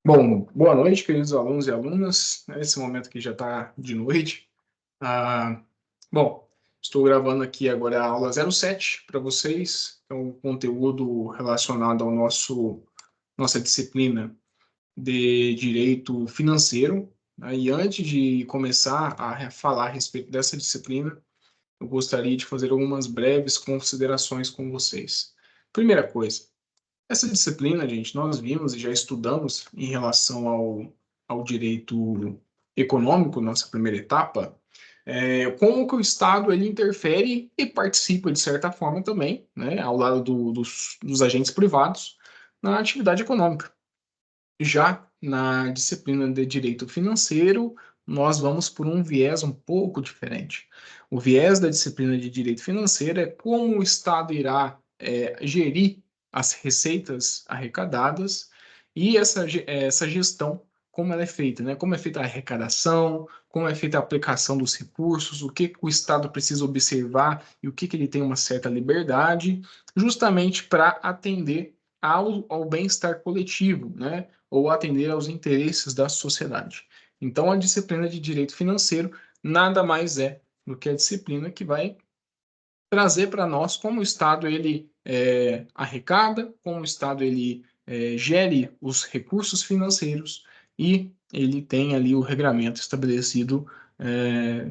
Bom, boa noite, queridos alunos e alunas. Nesse momento que já está de noite. Ah, bom, estou gravando aqui agora a aula 07 para vocês. É um conteúdo relacionado ao nossa disciplina de Direito Financeiro, né? E antes de começar a falar a respeito dessa disciplina, eu gostaria de fazer algumas breves considerações com vocês. Primeira coisa, essa disciplina, gente, nós vimos e já estudamos em relação ao direito econômico, nossa primeira etapa, como que o Estado ele interfere e participa, de certa forma, também, né, ao lado dos agentes privados, na atividade econômica. Já na disciplina de direito financeiro, nós vamos por um viés um pouco diferente. O viés da disciplina de direito financeiro é como o Estado irá gerir as receitas arrecadadas e essa gestão, como ela é feita, né? Como é feita a arrecadação, como é feita a aplicação dos recursos, o que o Estado precisa observar e o que ele tem uma certa liberdade, justamente para atender ao bem-estar coletivo, né? Ou atender aos interesses da sociedade. Então, a disciplina de direito financeiro nada mais é do que a disciplina que vai trazer para nós como o Estado ele arrecada, como o Estado ele gere os recursos financeiros e ele tem ali o regramento estabelecido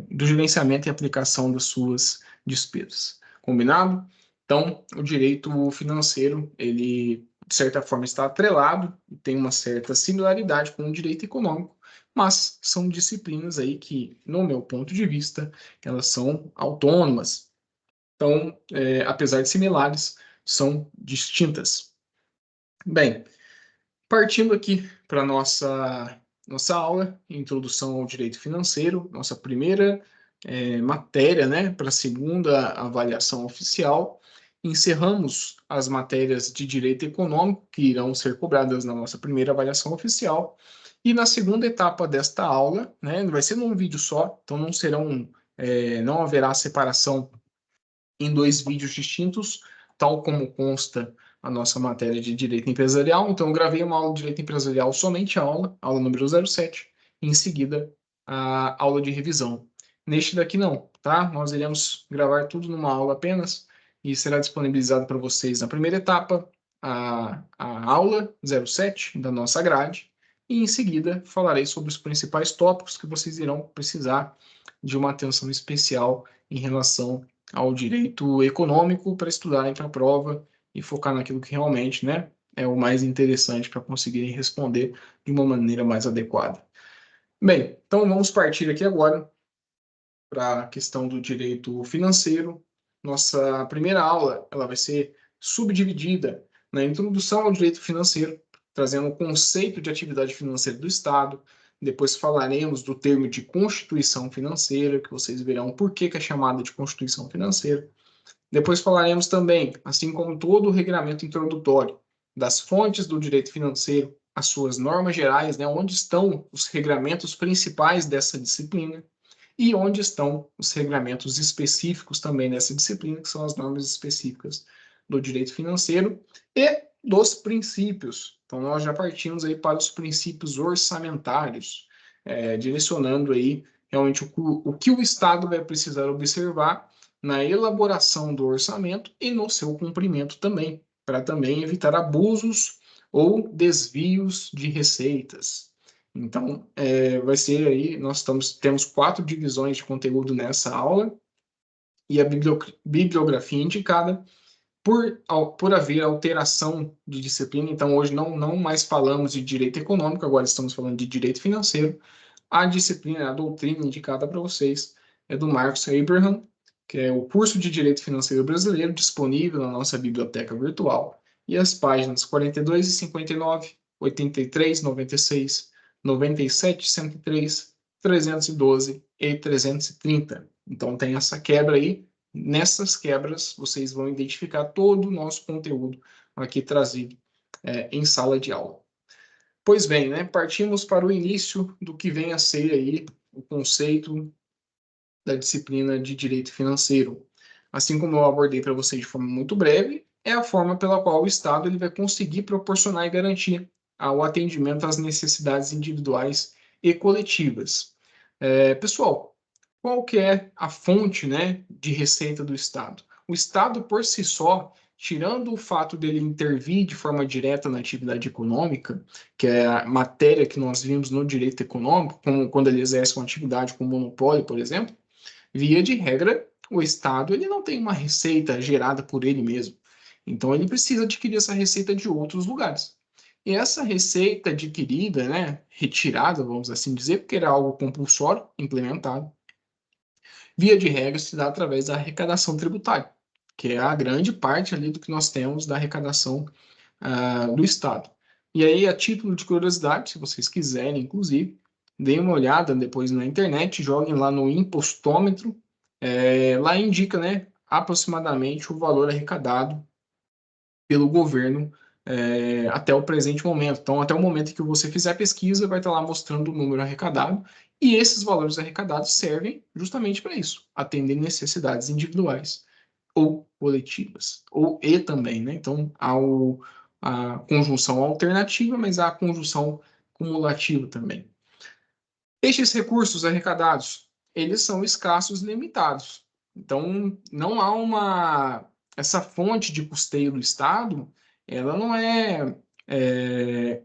do gerenciamento e aplicação das suas despesas. Combinado? Então, o direito financeiro, ele, de certa forma, está atrelado e tem uma certa similaridade com o direito econômico, mas são disciplinas aí que, no meu ponto de vista, elas são autônomas. Então, apesar de similares, são distintas. Bem, partindo aqui para a nossa aula, Introdução ao Direito Financeiro, nossa primeira matéria, né, para a segunda avaliação oficial. Encerramos as matérias de Direito Econômico, que irão ser cobradas na nossa primeira avaliação oficial. E na segunda etapa desta aula, né, vai ser num vídeo só, então não haverá separação em dois vídeos distintos, tal como consta a nossa matéria de Direito Empresarial. Então, eu gravei uma aula de Direito Empresarial, somente a aula número 07, e em seguida a aula de revisão. Neste daqui não, tá? Nós iremos gravar tudo numa aula apenas e será disponibilizado para vocês na primeira etapa a aula 07 da nossa grade e em seguida falarei sobre os principais tópicos que vocês irão precisar de uma atenção especial em relação ao direito econômico para estudarem para a prova e focar naquilo que realmente, né, é o mais interessante para conseguirem responder de uma maneira mais adequada. Bem, então vamos partir aqui agora para a questão do direito financeiro. Nossa primeira aula, ela vai ser subdividida na introdução ao direito financeiro, trazendo o conceito de atividade financeira do Estado. Depois falaremos do termo de constituição financeira, que vocês verão por que é chamada de constituição financeira. Depois falaremos também, assim como todo o regramento introdutório, das fontes do direito financeiro, as suas normas gerais, né, onde estão os regramentos principais dessa disciplina e onde estão os regramentos específicos também dessa disciplina, que são as normas específicas do direito financeiro e dos princípios. Então, nós já partimos aí para os princípios orçamentários, direcionando aí realmente o que o Estado vai precisar observar na elaboração do orçamento e no seu cumprimento também, para também evitar abusos ou desvios de receitas. Então, vai ser aí, temos 4 divisões de conteúdo nessa aula, e a bibliografia indicada por haver alteração de disciplina. Então, hoje não mais falamos de direito econômico, agora estamos falando de direito financeiro. A disciplina, a doutrina indicada para vocês é do Marcos Abraham, que é o curso de Direito Financeiro Brasileiro, disponível na nossa biblioteca virtual. E as páginas 42 e 59, 83, 96, 97, 103, 312 e 330. Então, tem essa quebra aí. Nessas quebras, vocês vão identificar todo o nosso conteúdo aqui trazido em sala de aula. Pois bem, né, partimos para o início do que vem a ser aí o conceito da disciplina de direito financeiro. Assim como eu abordei para vocês de forma muito breve, é a forma pela qual o Estado ele vai conseguir proporcionar e garantir ao atendimento às necessidades individuais e coletivas. Pessoal, qual que é a fonte, né, de receita do Estado? O Estado, por si só, tirando o fato dele intervir de forma direta na atividade econômica, que é a matéria que nós vimos no direito econômico, como quando ele exerce uma atividade com monopólio, por exemplo, via de regra, o Estado ele não tem uma receita gerada por ele mesmo. Então, ele precisa adquirir essa receita de outros lugares. E essa receita adquirida, né, retirada, vamos assim dizer, porque era algo compulsório, implementado, via de regra se dá através da arrecadação tributária, que é a grande parte ali do que nós temos da arrecadação do Estado. E aí, a título de curiosidade, se vocês quiserem, inclusive, deem uma olhada depois na internet, joguem lá no impostômetro, lá indica, né, aproximadamente o valor arrecadado pelo governo até o presente momento. Então, até o momento em que você fizer a pesquisa, vai estar lá mostrando o número arrecadado, e esses valores arrecadados servem justamente para isso, atender necessidades individuais ou coletivas, ou e também, né? Então, há a conjunção alternativa, mas há a conjunção cumulativa também. Estes recursos arrecadados, eles são escassos e limitados. Então, não há essa fonte de custeio do Estado, ela não é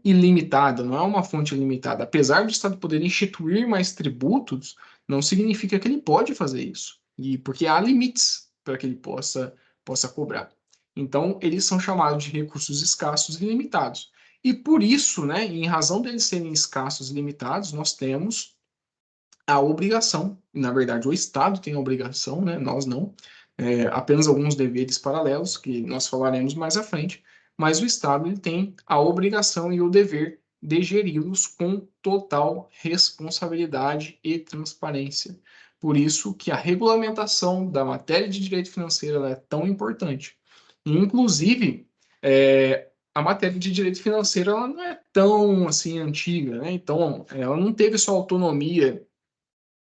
ilimitada, não é uma fonte ilimitada. Apesar do Estado poder instituir mais tributos, não significa que ele pode fazer isso. E porque há limites para que ele possa cobrar. Então, eles são chamados de recursos escassos e limitados. E por isso, né, em razão deles serem escassos e limitados, nós temos a obrigação, na verdade, o Estado tem a obrigação, né, nós não, apenas alguns deveres paralelos, que nós falaremos mais à frente, mas o Estado ele tem a obrigação e o dever de geri-los com total responsabilidade e transparência. Por isso que a regulamentação da matéria de direito financeiro é tão importante. Inclusive, a matéria de direito financeiro ela não é tão assim antiga, né? Então, ela não teve sua autonomia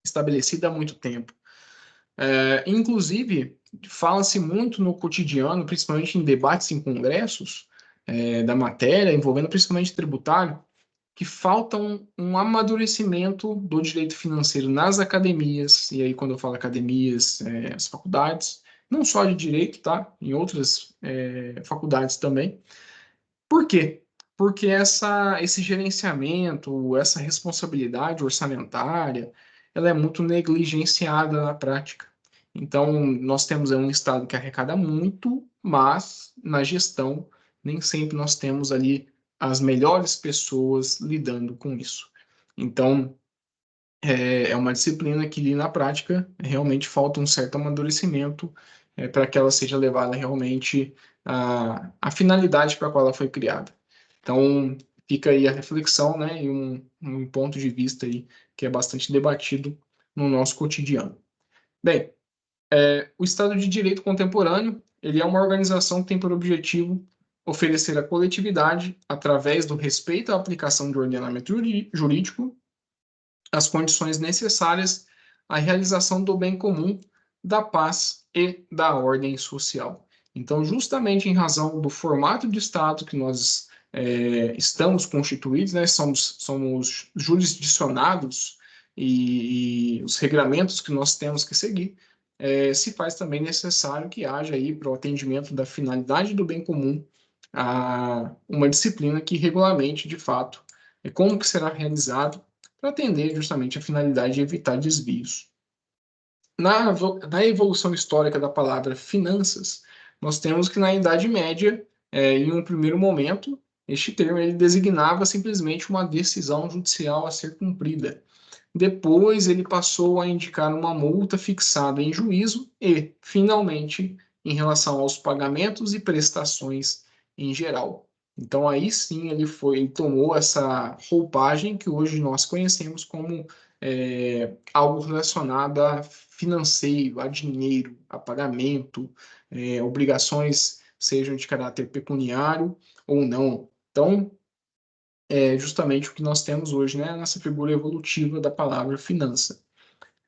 estabelecida há muito tempo. Inclusive, fala-se muito no cotidiano, principalmente em debates em congressos, da matéria, envolvendo principalmente tributário, que falta um amadurecimento do direito financeiro nas academias, e aí quando eu falo academias, as faculdades, não só de direito, tá? Em outras faculdades também. Por quê? Porque esse gerenciamento, essa responsabilidade orçamentária, ela é muito negligenciada na prática. Então, nós temos um Estado que arrecada muito, mas na gestão nem sempre nós temos ali as melhores pessoas lidando com isso. Então, é uma disciplina que ali na prática realmente falta um certo amadurecimento para que ela seja levada realmente à finalidade para a qual ela foi criada. Então, fica aí a reflexão, né, e um ponto de vista aí que é bastante debatido no nosso cotidiano. Bem, o Estado de Direito Contemporâneo, ele é uma organização que tem por objetivo oferecer à coletividade, através do respeito à aplicação de ordenamento jurídico, as condições necessárias à realização do bem comum, da paz e da ordem social. Então, justamente em razão do formato de Estado que nós estamos constituídos, né, somos jurisdicionados e os regramentos que nós temos que seguir, se faz também necessário que haja aí para o atendimento da finalidade do bem comum uma disciplina que regulamente, de fato, como que será realizado para atender justamente a finalidade de evitar desvios. Na evolução histórica da palavra finanças, nós temos que na Idade Média, em um primeiro momento, este termo ele designava simplesmente uma decisão judicial a ser cumprida. Depois ele passou a indicar uma multa fixada em juízo e, finalmente, em relação aos pagamentos e prestações em geral. Então aí sim ele tomou essa roupagem que hoje nós conhecemos como algo relacionado a financeiro, a dinheiro, a pagamento, obrigações sejam de caráter pecuniário ou não. Então, é justamente o que nós temos hoje, né, nessa figura evolutiva da palavra finança.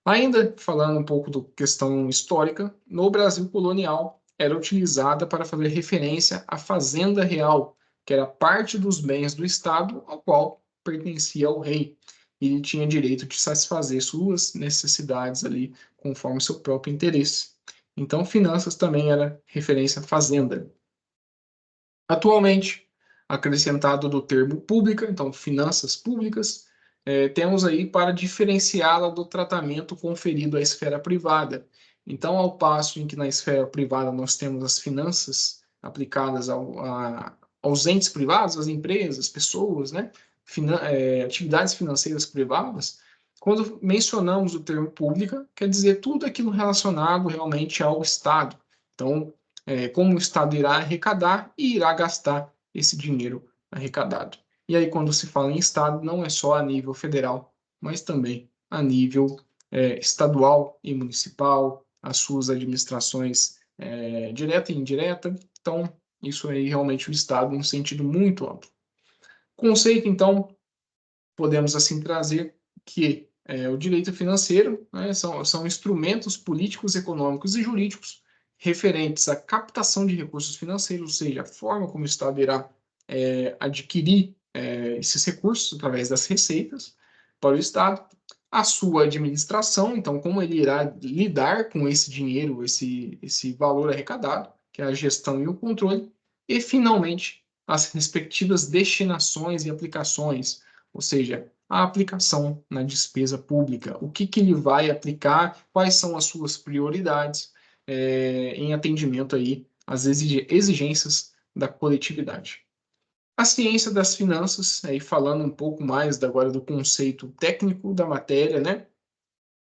Ainda falando um pouco da questão histórica, no Brasil colonial era utilizada para fazer referência à fazenda real, que era parte dos bens do Estado ao qual pertencia ao rei. E ele tinha direito de satisfazer suas necessidades ali conforme seu próprio interesse. Então, finanças também era referência à fazenda. Atualmente, acrescentado do termo pública, então finanças públicas, temos aí para diferenciá-la do tratamento conferido à esfera privada. Então, ao passo em que na esfera privada nós temos as finanças aplicadas aos entes privados, às empresas, pessoas, né? Atividades financeiras privadas, quando mencionamos o termo pública, quer dizer tudo aquilo relacionado realmente ao Estado. Então, como o Estado irá arrecadar e irá gastar esse dinheiro arrecadado. E aí, quando se fala em Estado, não é só a nível federal, mas também a nível estadual e municipal, as suas administrações direta e indireta. Então, isso aí realmente o Estado em um sentido muito amplo. Conceito, então, podemos assim trazer que o direito financeiro, né, são instrumentos políticos, econômicos e jurídicos referentes à captação de recursos financeiros, ou seja, a forma como o Estado irá adquirir esses recursos através das receitas para o Estado, a sua administração, então como ele irá lidar com esse dinheiro, esse valor arrecadado, que é a gestão e o controle, e finalmente as respectivas destinações e aplicações, ou seja, a aplicação na despesa pública, o que ele vai aplicar, quais são as suas prioridades em atendimento aí às exigências da coletividade. A ciência das finanças, aí falando um pouco mais agora do conceito técnico da matéria, né?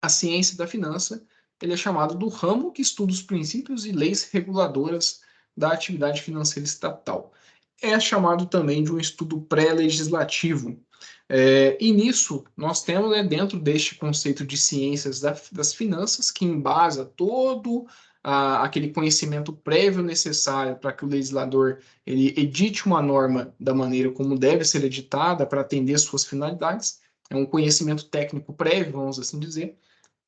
A ciência da finança, ele é chamado do ramo que estuda os princípios e leis reguladoras da atividade financeira estatal. É chamado também de um estudo pré-legislativo. E nisso, nós temos, né, dentro deste conceito de ciências das finanças, que embasa todo aquele conhecimento prévio necessário para que o legislador ele edite uma norma da maneira como deve ser editada para atender suas finalidades. É um conhecimento técnico prévio, vamos assim dizer.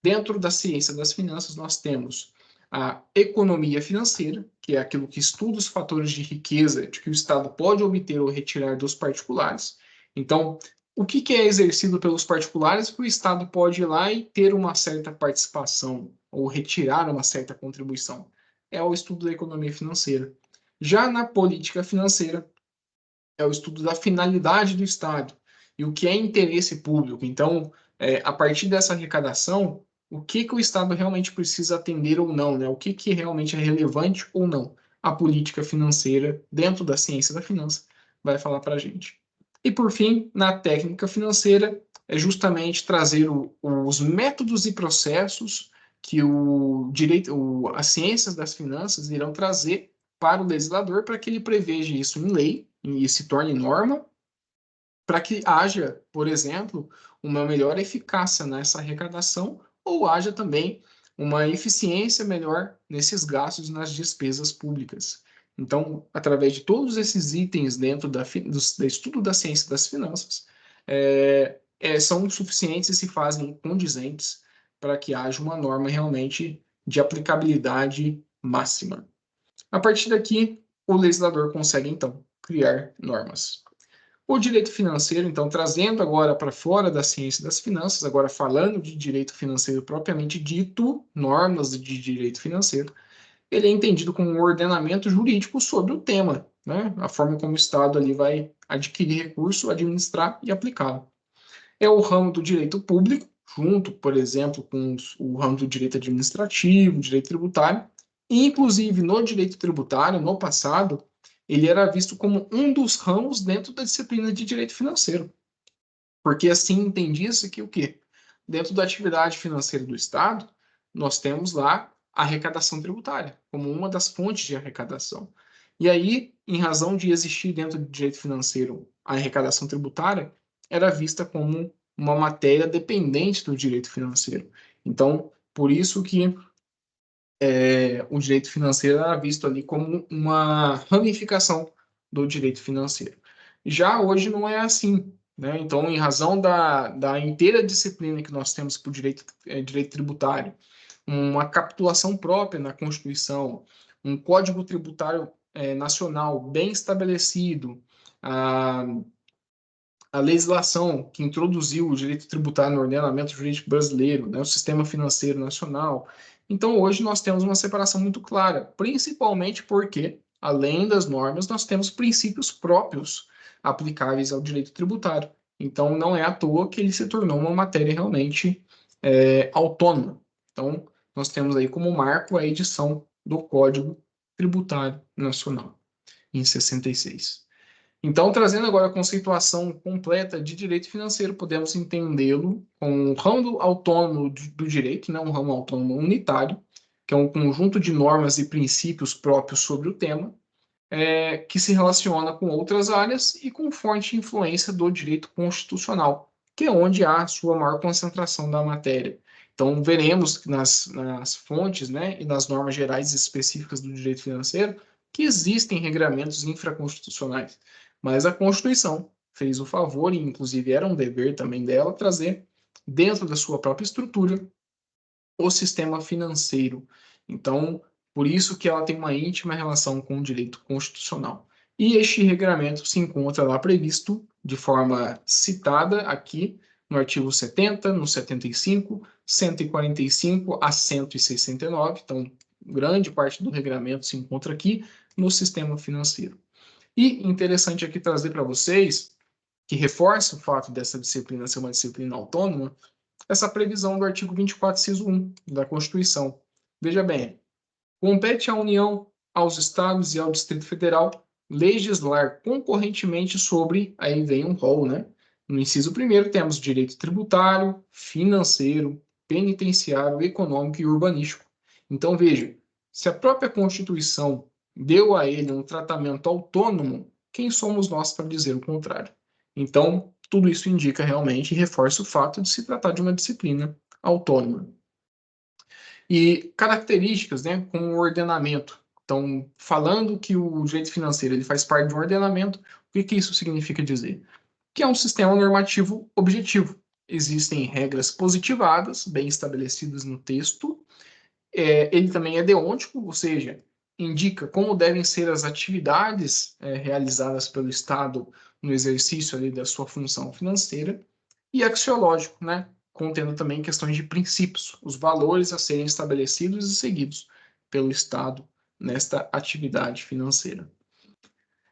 Dentro da ciência das finanças, nós temos a economia financeira, que é aquilo que estuda os fatores de riqueza de que o Estado pode obter ou retirar dos particulares. Então, o que é exercido pelos particulares que o Estado pode ir lá e ter uma certa participação ou retirar uma certa contribuição? É o estudo da economia financeira. Já na política financeira, é o estudo da finalidade do Estado e o que é interesse público. Então, a partir dessa arrecadação, o que o Estado realmente precisa atender ou não, né? O que realmente é relevante ou não. A política financeira, dentro da ciência da finança, vai falar para a gente. E, por fim, na técnica financeira, é justamente trazer os métodos e processos que as ciências das finanças irão trazer para o legislador para que ele preveja isso em lei e se torne norma, para que haja, por exemplo, uma melhor eficácia nessa arrecadação ou haja também uma eficiência melhor nesses gastos nas despesas públicas. Então, através de todos esses itens dentro do estudo da ciência das finanças, são suficientes e se fazem condizentes para que haja uma norma realmente de aplicabilidade máxima. A partir daqui, o legislador consegue, então, criar normas. O direito financeiro, então, trazendo agora para fora da ciência das finanças, agora falando de direito financeiro propriamente dito, normas de direito financeiro, ele é entendido como um ordenamento jurídico sobre o tema, né? A forma como o Estado ali vai adquirir recurso, administrar e aplicá-lo. É o ramo do direito público, junto, por exemplo, com o ramo do direito administrativo, direito tributário, e, inclusive, no direito tributário, no passado, ele era visto como um dos ramos dentro da disciplina de direito financeiro, porque assim entendia-se que o quê? Dentro da atividade financeira do Estado, nós temos lá a arrecadação tributária, como uma das fontes de arrecadação. E aí, em razão de existir dentro do direito financeiro a arrecadação tributária, era vista como uma matéria dependente do direito financeiro. Então, por isso que o direito financeiro era visto ali como uma ramificação do direito financeiro. Já hoje não é assim, né? Então, em razão da inteira disciplina que nós temos para o direito tributário, uma capitulação própria na Constituição, um código tributário nacional bem estabelecido, a, a legislação que introduziu o direito tributário no ordenamento jurídico brasileiro, né, o sistema financeiro nacional. Então, hoje nós temos uma separação muito clara, principalmente porque, além das normas, nós temos princípios próprios aplicáveis ao direito tributário. Então, não é à toa que ele se tornou uma matéria realmente autônoma. Então, nós temos aí como marco a edição do Código Tributário Nacional, em 66. Então, trazendo agora a conceituação completa de direito financeiro, podemos entendê-lo como um ramo autônomo do direito, né? Um ramo autônomo unitário, que é um conjunto de normas e princípios próprios sobre o tema, que se relaciona com outras áreas e com forte influência do direito constitucional, que é onde há a sua maior concentração da matéria. Então, veremos nas fontes, né, e nas normas gerais específicas do direito financeiro que existem regramentos infraconstitucionais, mas a Constituição fez o favor, e inclusive era um dever também dela, trazer dentro da sua própria estrutura o sistema financeiro. Então, por isso que ela tem uma íntima relação com o direito constitucional. E este regramento se encontra lá previsto de forma citada aqui no artigo 70, no 75, 145 a 169. Então, grande parte do regramento se encontra aqui no sistema financeiro. E interessante aqui trazer para vocês, que reforça o fato dessa disciplina ser uma disciplina autônoma, essa previsão do artigo 24, inciso 1 da Constituição. Veja bem, compete à União, aos Estados e ao Distrito Federal legislar concorrentemente sobre, aí vem um rol, né? No inciso 1º temos direito tributário, financeiro, penitenciário, econômico e urbanístico. Então, veja, se a própria Constituição deu a ele um tratamento autônomo, quem somos nós para dizer o contrário? Então, tudo isso indica realmente e reforça o fato de se tratar de uma disciplina autônoma. E características, né, como o ordenamento. Então, falando que o direito financeiro ele faz parte de um ordenamento, o que isso significa dizer? Que é um sistema normativo objetivo. Existem regras positivadas, bem estabelecidas no texto. Ele também é deôntico, ou seja, indica como devem ser as atividades realizadas pelo Estado no exercício ali da sua função financeira. E axiológico, né? Contendo também questões de princípios, os valores a serem estabelecidos e seguidos pelo Estado nesta atividade financeira.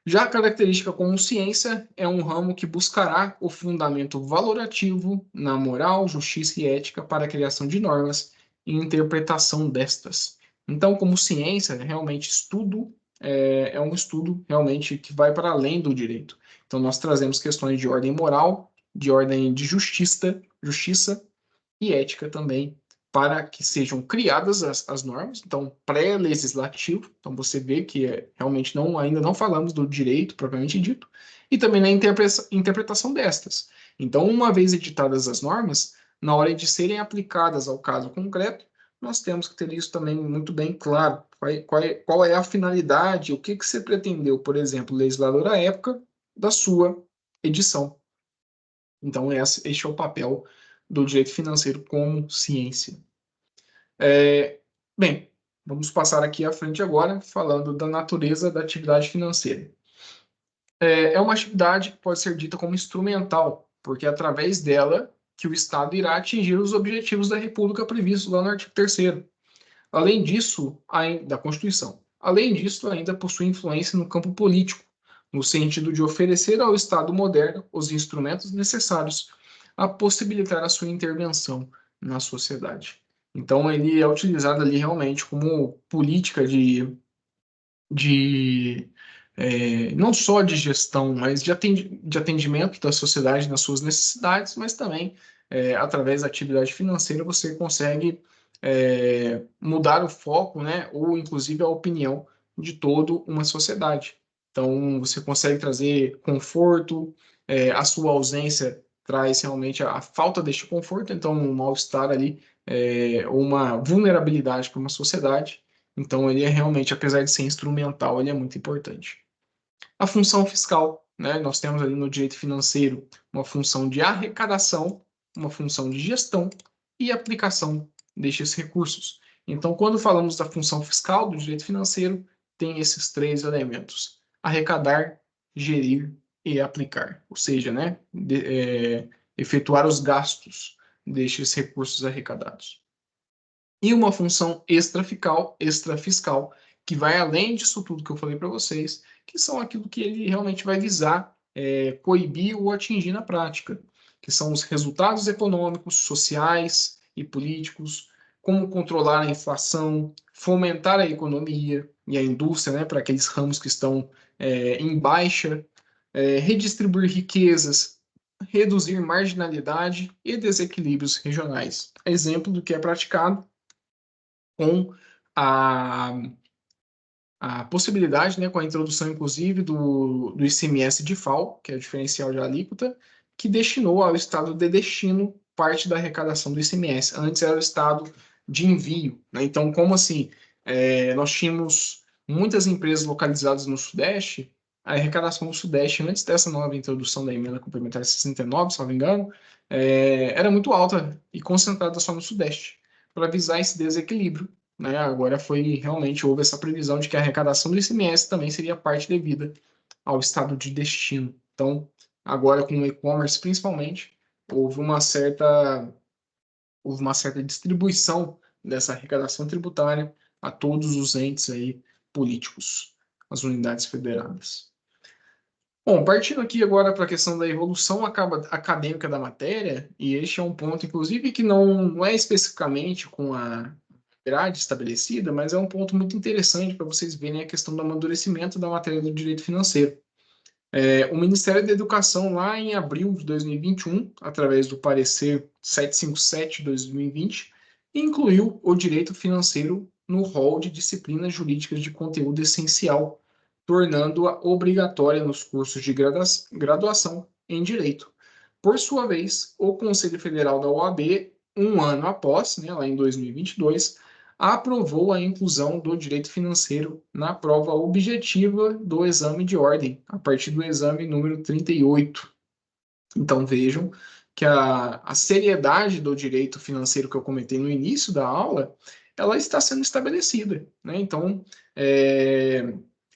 Já a característica como ciência é um ramo que buscará o fundamento valorativo na moral, justiça e ética para a criação de normas e interpretação destas. Então, como ciência, realmente estudo é um estudo realmente que vai para além do direito. Então, nós trazemos questões de ordem moral, de ordem de justiça e ética também, para que sejam criadas as normas, então pré-legislativo, então você vê que realmente ainda não falamos do direito propriamente dito, e também na interpretação destas. Então, uma vez editadas as normas, na hora de serem aplicadas ao caso concreto, nós temos que ter isso também muito bem claro. Qual é a finalidade, o que você pretendeu, por exemplo, o legislador à época da sua edição. Então, este é o papel do direito financeiro como ciência. Bem, vamos passar aqui à frente agora, falando da natureza da atividade financeira. É uma atividade que pode ser dita como instrumental, porque é através dela que o Estado irá atingir os objetivos da República previstos lá no artigo 3º. Além disso, da Constituição. Além disso, ainda possui influência no campo político, no sentido de oferecer ao Estado moderno os instrumentos necessários a possibilitar a sua intervenção na sociedade. Então, ele é utilizado ali realmente como política não só de gestão, mas de atendimento da sociedade nas suas necessidades, mas também, através da atividade financeira, você consegue mudar o foco, né, ou inclusive a opinião de toda uma sociedade. Então, você consegue trazer conforto, a sua ausência traz realmente a falta deste conforto, então um mal-estar ali, uma vulnerabilidade para uma sociedade. Então, ele é realmente, apesar de ser instrumental, ele é muito importante. A função fiscal, né? Nós temos ali no direito financeiro uma função de arrecadação, uma função de gestão e aplicação destes recursos. Então, quando falamos da função fiscal do direito financeiro, tem esses três elementos: arrecadar, gerir e aplicar, ou seja, né, efetuar os gastos destes recursos arrecadados. E uma função extrafiscal, que vai além disso tudo que eu falei para vocês, que são aquilo que ele realmente vai visar coibir ou atingir na prática, que são os resultados econômicos, sociais e políticos, como controlar a inflação, fomentar a economia e a indústria, né, para aqueles ramos que estão em baixa, redistribuir riquezas, reduzir marginalidade e desequilíbrios regionais. Exemplo do que é praticado com a, a possibilidade, né, com a introdução, inclusive, do ICMS de FAO, que é o diferencial de alíquota, que destinou ao estado de destino parte da arrecadação do ICMS. Antes era o estado de envio, né? Então, como assim? Nós tínhamos muitas empresas localizadas no Sudeste, a arrecadação do Sudeste, antes dessa nova introdução da emenda complementar 69, se não me engano, era muito alta e concentrada só no Sudeste, para visar esse desequilíbrio, né? Agora houve essa previsão de que a arrecadação do ICMS também seria parte devida ao estado de destino. Então, agora com o e-commerce principalmente, houve uma certa distribuição dessa arrecadação tributária a todos os entes aí políticos, as unidades federadas. Bom, partindo aqui agora para a questão da evolução acadêmica da matéria, e este é um ponto, inclusive, que não é especificamente com a grade estabelecida, mas é um ponto muito interessante para vocês verem a questão do amadurecimento da matéria do direito financeiro. O Ministério da Educação, lá em abril de 2021, através do parecer 757/2020, incluiu o direito financeiro no rol de disciplinas jurídicas de conteúdo essencial, tornando-a obrigatória nos cursos de graduação em direito. Por sua vez, o Conselho Federal da OAB, um ano após, né, lá em 2022, aprovou a inclusão do direito financeiro na prova objetiva do exame de ordem, a partir do exame número 38. Então vejam que a seriedade do direito financeiro que eu comentei no início da aula, ela está sendo estabelecida, né? Então,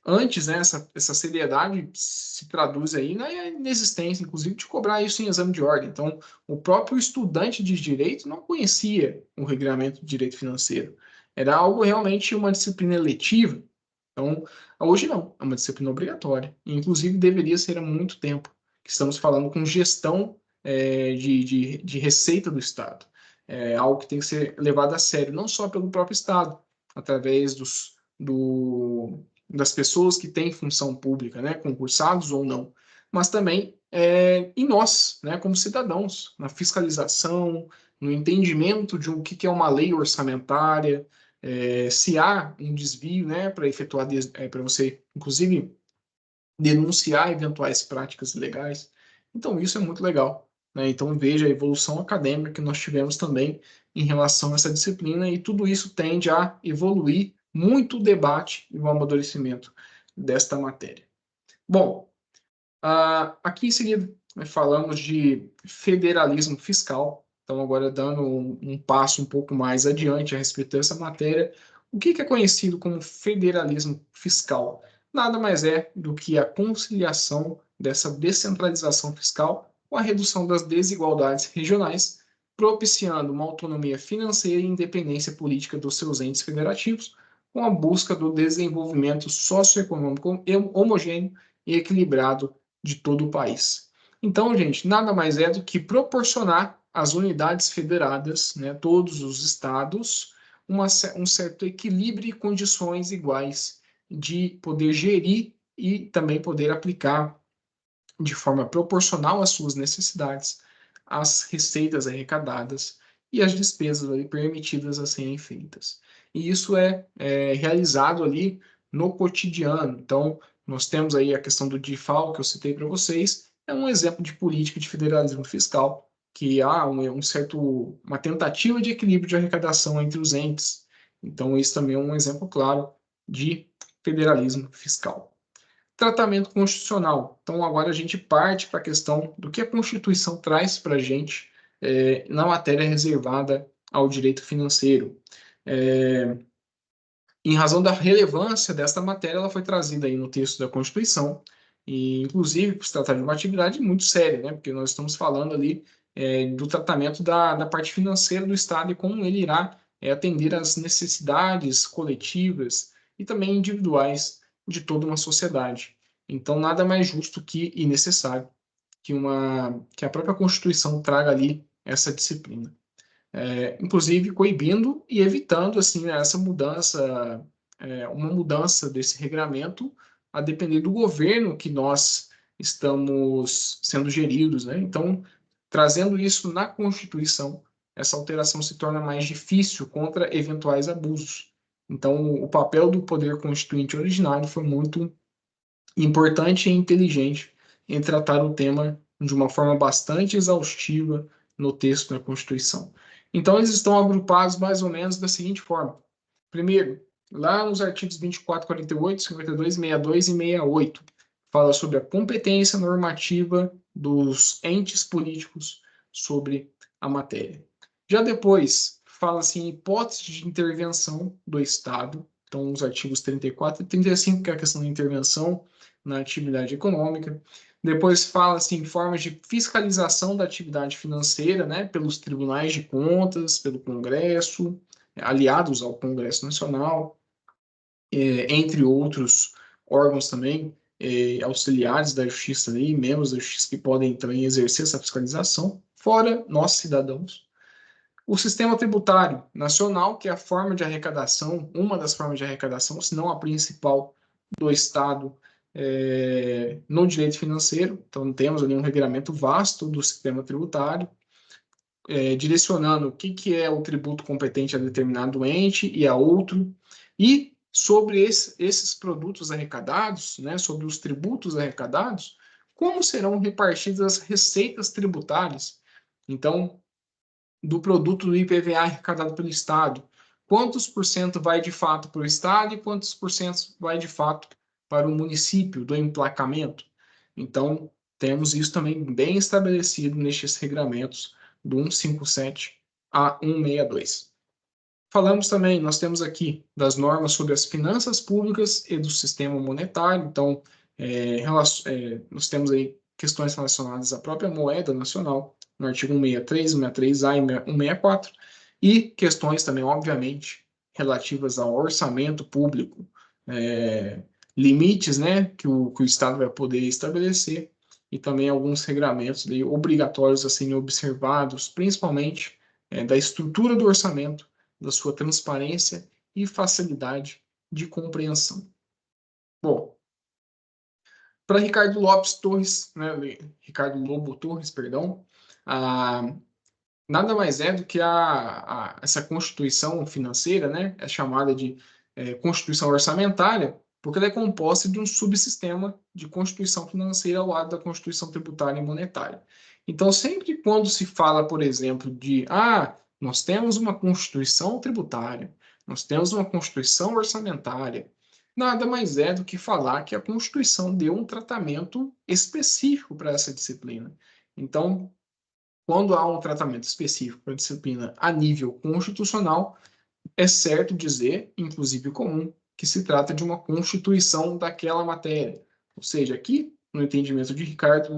antes, né, essa seriedade se traduz aí na inexistência, inclusive, de cobrar isso em exame de ordem. Então, o próprio estudante de direito não conhecia o regulamento de direito financeiro. Era algo realmente uma disciplina eletiva. Então, hoje não, é uma disciplina obrigatória. E, inclusive, deveria ser há muito tempo, que estamos falando com gestão de receita do Estado. É algo que tem que ser levado a sério, não só pelo próprio Estado, através das pessoas que têm função pública, né, concursados ou não, mas também em nós, né, como cidadãos, na fiscalização, no entendimento de o que é uma lei orçamentária, se há um desvio, né, para efetuar, para você, inclusive, denunciar eventuais práticas ilegais. Então, isso é muito legal, né? Então, veja a evolução acadêmica que nós tivemos também em relação a essa disciplina, e tudo isso tende a evoluir muito o debate e o amadurecimento desta matéria. Bom, aqui em seguida, né, falamos de federalismo fiscal. Então, agora dando um passo um pouco mais adiante a respeito dessa matéria, o que é conhecido como federalismo fiscal? Nada mais é do que a conciliação dessa descentralização fiscal com a redução das desigualdades regionais, propiciando uma autonomia financeira e independência política dos seus entes federativos, com a busca do desenvolvimento socioeconômico homogêneo e equilibrado de todo o país. Então, gente, nada mais é do que proporcionar às unidades federadas, né, todos os estados, um certo equilíbrio e condições iguais de poder gerir e também poder aplicar de forma proporcional às suas necessidades as receitas arrecadadas e as despesas ali permitidas a serem feitas. E isso é realizado ali no cotidiano. Então, nós temos aí a questão do DIFAL, que eu citei para vocês, é um exemplo de política de federalismo fiscal, que há uma tentativa de equilíbrio de arrecadação entre os entes. Então, isso também é um exemplo claro de federalismo fiscal. Tratamento constitucional. Então, agora a gente parte para a questão do que a Constituição traz para a gente na matéria reservada ao direito financeiro. Em razão da relevância desta matéria, ela foi trazida aí no texto da Constituição, E, inclusive, por se tratar de uma atividade muito séria, né? Porque nós estamos falando ali do tratamento da parte financeira do Estado e como ele irá atender às necessidades coletivas e também individuais de toda uma sociedade. Então, nada mais justo e necessário que a própria Constituição traga ali essa disciplina. Inclusive coibindo e evitando assim essa mudança, uma mudança desse regramento a depender do governo que nós estamos sendo geridos, né? Então, trazendo isso na Constituição, essa alteração se torna mais difícil contra eventuais abusos. Então, o papel do poder constituinte originário foi muito importante e inteligente em tratar o tema de uma forma bastante exaustiva no texto da Constituição. Então, eles estão agrupados mais ou menos da seguinte forma. Primeiro, lá nos artigos 24, 48, 52, 62 e 68, fala sobre a competência normativa dos entes políticos sobre a matéria. Já depois, fala-se em hipótese de intervenção do Estado, então os artigos 34 e 35, que é a questão da intervenção na atividade econômica. Depois fala-se em formas de fiscalização da atividade financeira, né, pelos tribunais de contas, pelo Congresso, aliados ao Congresso Nacional, entre outros órgãos também, auxiliares da Justiça e membros da Justiça que podem também exercer essa fiscalização, fora nós, cidadãos. O sistema tributário nacional, que é a forma de arrecadação, uma das formas de arrecadação, se não a principal do Estado no direito financeiro. Então, temos ali um regramento vasto do sistema tributário, direcionando o que é o tributo competente a determinado ente e a outro, e sobre esses produtos arrecadados, né, sobre os tributos arrecadados, como serão repartidas as receitas tributárias. Então, do produto do IPVA arrecadado pelo Estado, quantos por cento vai de fato para o Estado e quantos por cento vai de fato para o município do emplacamento. Então, temos isso também bem estabelecido nestes regramentos do 157 a 162. Falamos também, nós temos aqui das normas sobre as finanças públicas e do sistema monetário, então, nós temos aí questões relacionadas à própria moeda nacional, no artigo 163, 163A e 164, e questões também, obviamente, relativas ao orçamento público, limites, né, que o Estado vai poder estabelecer, e também alguns regramentos ali, obrigatórios a serem observados, principalmente da estrutura do orçamento, da sua transparência e facilidade de compreensão. Bom, para Ricardo Lopes Torres, né, Ricardo Lobo Torres, perdão, nada mais é do que essa constituição financeira, né, é chamada de constituição orçamentária, porque ela é composta de um subsistema de constituição financeira ao lado da constituição tributária e monetária. Então, sempre quando se fala, por exemplo, nós temos uma constituição tributária, nós temos uma constituição orçamentária, nada mais é do que falar que a Constituição deu um tratamento específico para essa disciplina. Então, quando há um tratamento específico para a disciplina a nível constitucional, é certo dizer, inclusive comum, que se trata de uma constituição daquela matéria. Ou seja, aqui, no entendimento de Ricardo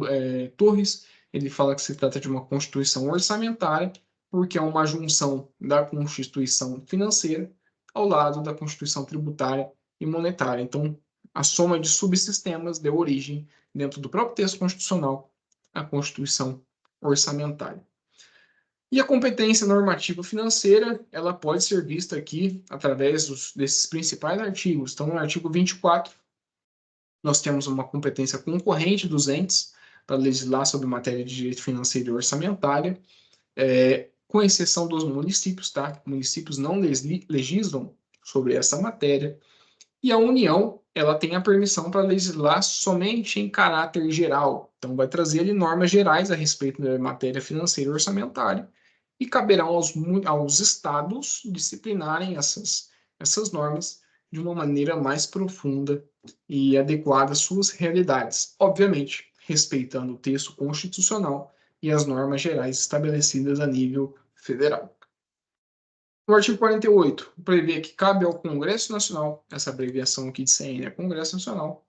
Torres, ele fala que se trata de uma constituição orçamentária, porque é uma junção da constituição financeira ao lado da constituição tributária e monetária. Então, a soma de subsistemas deu origem, dentro do próprio texto constitucional, à constituição orçamentária. E a competência normativa financeira, ela pode ser vista aqui através desses principais artigos. Então, no artigo 24, nós temos uma competência concorrente dos entes para legislar sobre matéria de direito financeiro e orçamentária, com exceção dos municípios, tá? Municípios não legislam sobre essa matéria. E a União, ela tem a permissão para legislar somente em caráter geral. Então, vai trazer ali normas gerais a respeito da matéria financeira e orçamentária e caberá aos estados disciplinarem essas normas de uma maneira mais profunda e adequada às suas realidades. Obviamente, respeitando o texto constitucional e as normas gerais estabelecidas a nível federal. O artigo 48 prevê que cabe ao Congresso Nacional, essa abreviação aqui de CN é Congresso Nacional,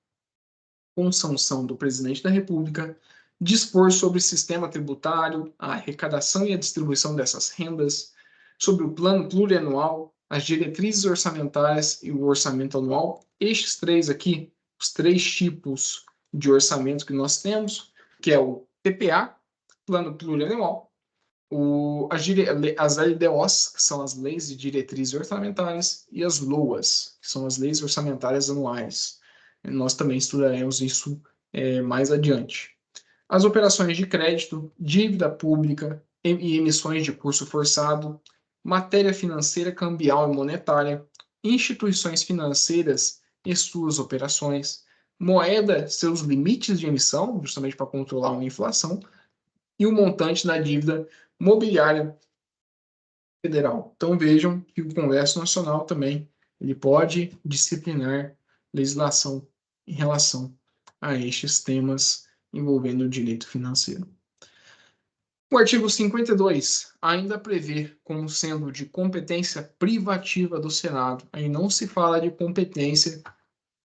com sanção do presidente da República, dispor sobre o sistema tributário, a arrecadação e a distribuição dessas rendas, sobre o plano plurianual, as diretrizes orçamentárias e o orçamento anual. Estes três aqui, os três tipos de orçamento que nós temos, que é o PPA, plano plurianual, as LDOs, que são as leis de diretrizes orçamentárias, e as LOAs, que são as leis orçamentárias anuais. Nós também estudaremos isso mais adiante. As operações de crédito, dívida pública e emissões de curso forçado, matéria financeira cambial e monetária, instituições financeiras e suas operações, moeda, seus limites de emissão, justamente para controlar uma inflação, e o montante da dívida mobiliária federal. Então vejam que o Congresso Nacional também ele pode disciplinar legislação em relação a estes temas envolvendo o direito financeiro. O artigo 52 ainda prevê como sendo de competência privativa do Senado. Aí não se fala de competência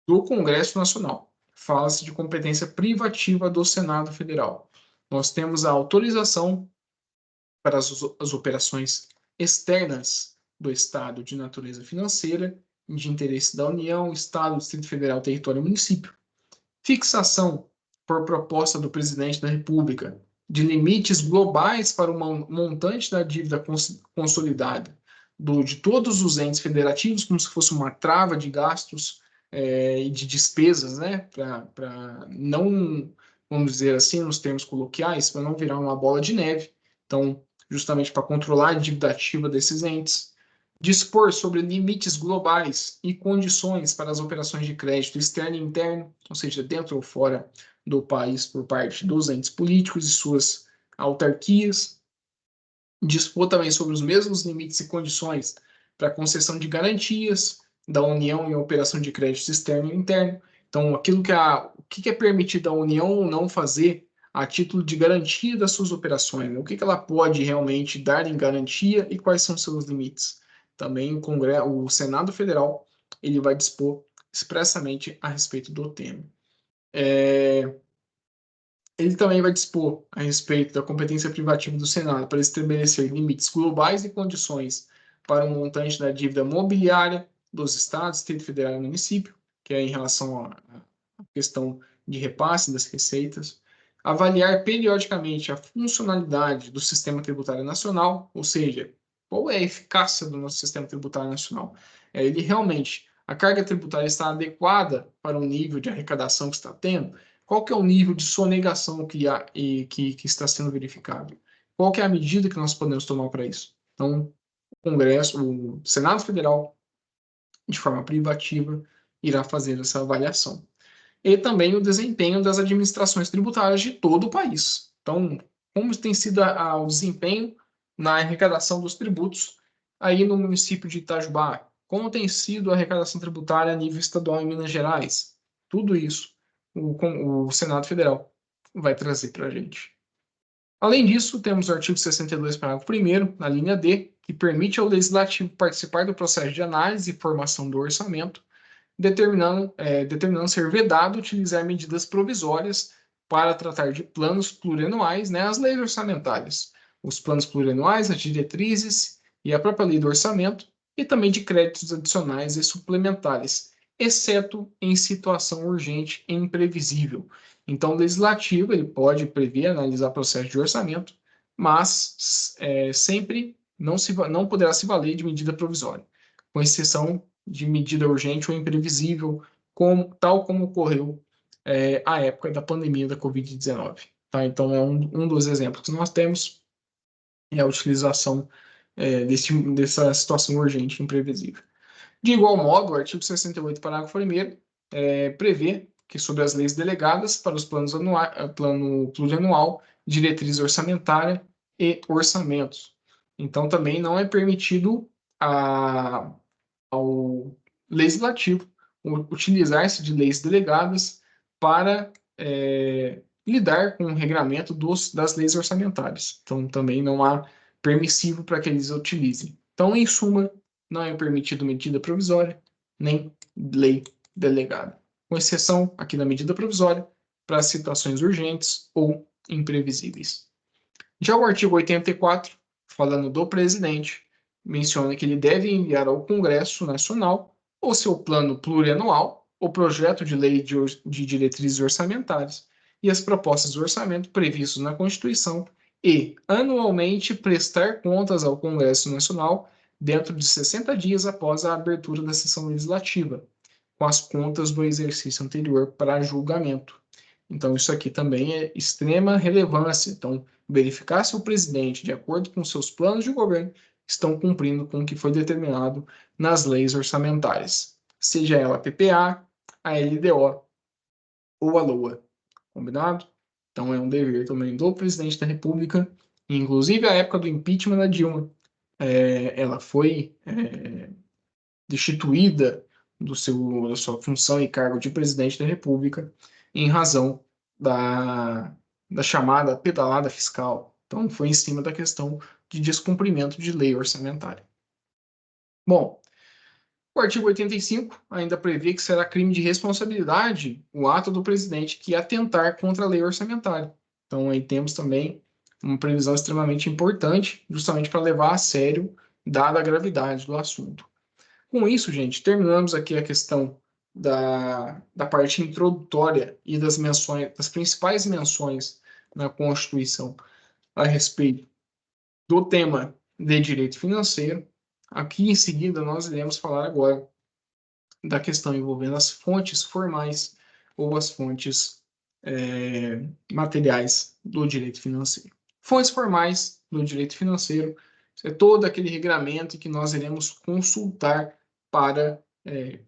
do Congresso Nacional. Fala-se de competência privativa do Senado Federal. Nós temos a autorização para as operações externas do Estado de natureza financeira, de interesse da União, Estado, Distrito Federal, território e município. Fixação, por proposta do presidente da República, de limites globais para o montante da dívida consolidada de todos os entes federativos, como se fosse uma trava de gastos e de despesas, né, para não, vamos dizer assim, nos termos coloquiais, para não virar uma bola de neve. Então, justamente para controlar a dívida ativa desses entes, dispor sobre limites globais e condições para as operações de crédito externo e interno, ou seja, dentro ou fora do país por parte dos entes políticos e suas autarquias, dispor também sobre os mesmos limites e condições para a concessão de garantias da União em operação de crédito externo e interno. Então, aquilo o que é permitido à União ou não fazer a título de garantia das suas operações, né? O que ela pode realmente dar em garantia e quais são seus limites. Também o Senado Federal ele vai dispor expressamente a respeito do tema. Ele também vai dispor a respeito da competência privativa do Senado para estabelecer limites globais e condições para o montante da dívida mobiliária dos estados, Distrito Federal e município, que é em relação à questão de repasse das receitas. Avaliar periodicamente a funcionalidade do sistema tributário nacional, ou seja, qual é a eficácia do nosso sistema tributário nacional. Ele realmente, a carga tributária está adequada para o nível de arrecadação que está tendo? Qual que é o nível de sonegação que está sendo verificado? Qual que é a medida que nós podemos tomar para isso? Então, o Congresso, o Senado Federal, de forma privativa, irá fazer essa avaliação. E também o desempenho das administrações tributárias de todo o país. Então, como tem sido o desempenho na arrecadação dos tributos aí no município de Itajubá? Como tem sido a arrecadação tributária a nível estadual em Minas Gerais? Tudo isso o Senado Federal vai trazer para a gente. Além disso, temos o artigo 62, parágrafo 1º, na linha D, que permite ao Legislativo participar do processo de análise e formação do orçamento, determinando ser vedado utilizar medidas provisórias para tratar de planos plurianuais, né, as leis orçamentárias, os planos plurianuais, as diretrizes e a própria lei do orçamento, e também de créditos adicionais e suplementares, exceto em situação urgente e imprevisível. Então, o legislativo ele pode prever, analisar processo de orçamento, mas sempre não poderá se valer de medida provisória, com exceção de medida urgente ou imprevisível, tal como ocorreu à época da pandemia da Covid-19. Tá? Então, é um dos exemplos que nós temos é a utilização dessa situação urgente e imprevisível. De igual modo, o artigo 68, parágrafo 1º, prevê que sobre as leis delegadas para os planos plano plurianual, diretriz orçamentária e orçamentos. Então, também não é permitido ao legislativo utilizar-se de leis delegadas para lidar com o regramento das leis orçamentárias. Então, também não há permissivo para que eles utilizem. Então, em suma, não é permitido medida provisória, nem lei delegada. com exceção aqui da medida provisória para situações urgentes ou imprevisíveis. Já o artigo 84, falando do presidente, menciona que ele deve enviar ao Congresso Nacional o seu plano plurianual, o projeto de lei de diretrizes orçamentárias e as propostas de orçamento previstos na Constituição e, anualmente, prestar contas ao Congresso Nacional dentro de 60 dias após a abertura da sessão legislativa, com as contas do exercício anterior para julgamento. Então, isso aqui também é extrema relevância. Então, verificar se o presidente, de acordo com seus planos de governo, estão cumprindo com o que foi determinado nas leis orçamentárias, seja ela a PPA, a LDO ou a LOA. Combinado? Então, é um dever também do presidente da República, inclusive a época do impeachment da Dilma, ela foi destituída da sua função e cargo de presidente da República em razão da chamada pedalada fiscal. Então, foi em cima da questão de descumprimento de lei orçamentária. Bom, o artigo 85 ainda prevê que será crime de responsabilidade o ato do presidente que atentar contra a lei orçamentária. Então, aí temos também uma previsão extremamente importante, justamente para levar a sério, dada a gravidade do assunto. Com isso, gente, terminamos aqui a questão da parte introdutória e das menções, das principais menções na Constituição a respeito do tema de direito financeiro. Aqui em seguida nós iremos falar agora da questão envolvendo as fontes formais ou as fontes materiais do direito financeiro. Fontes formais do direito financeiro é todo aquele regramento que nós iremos consultar para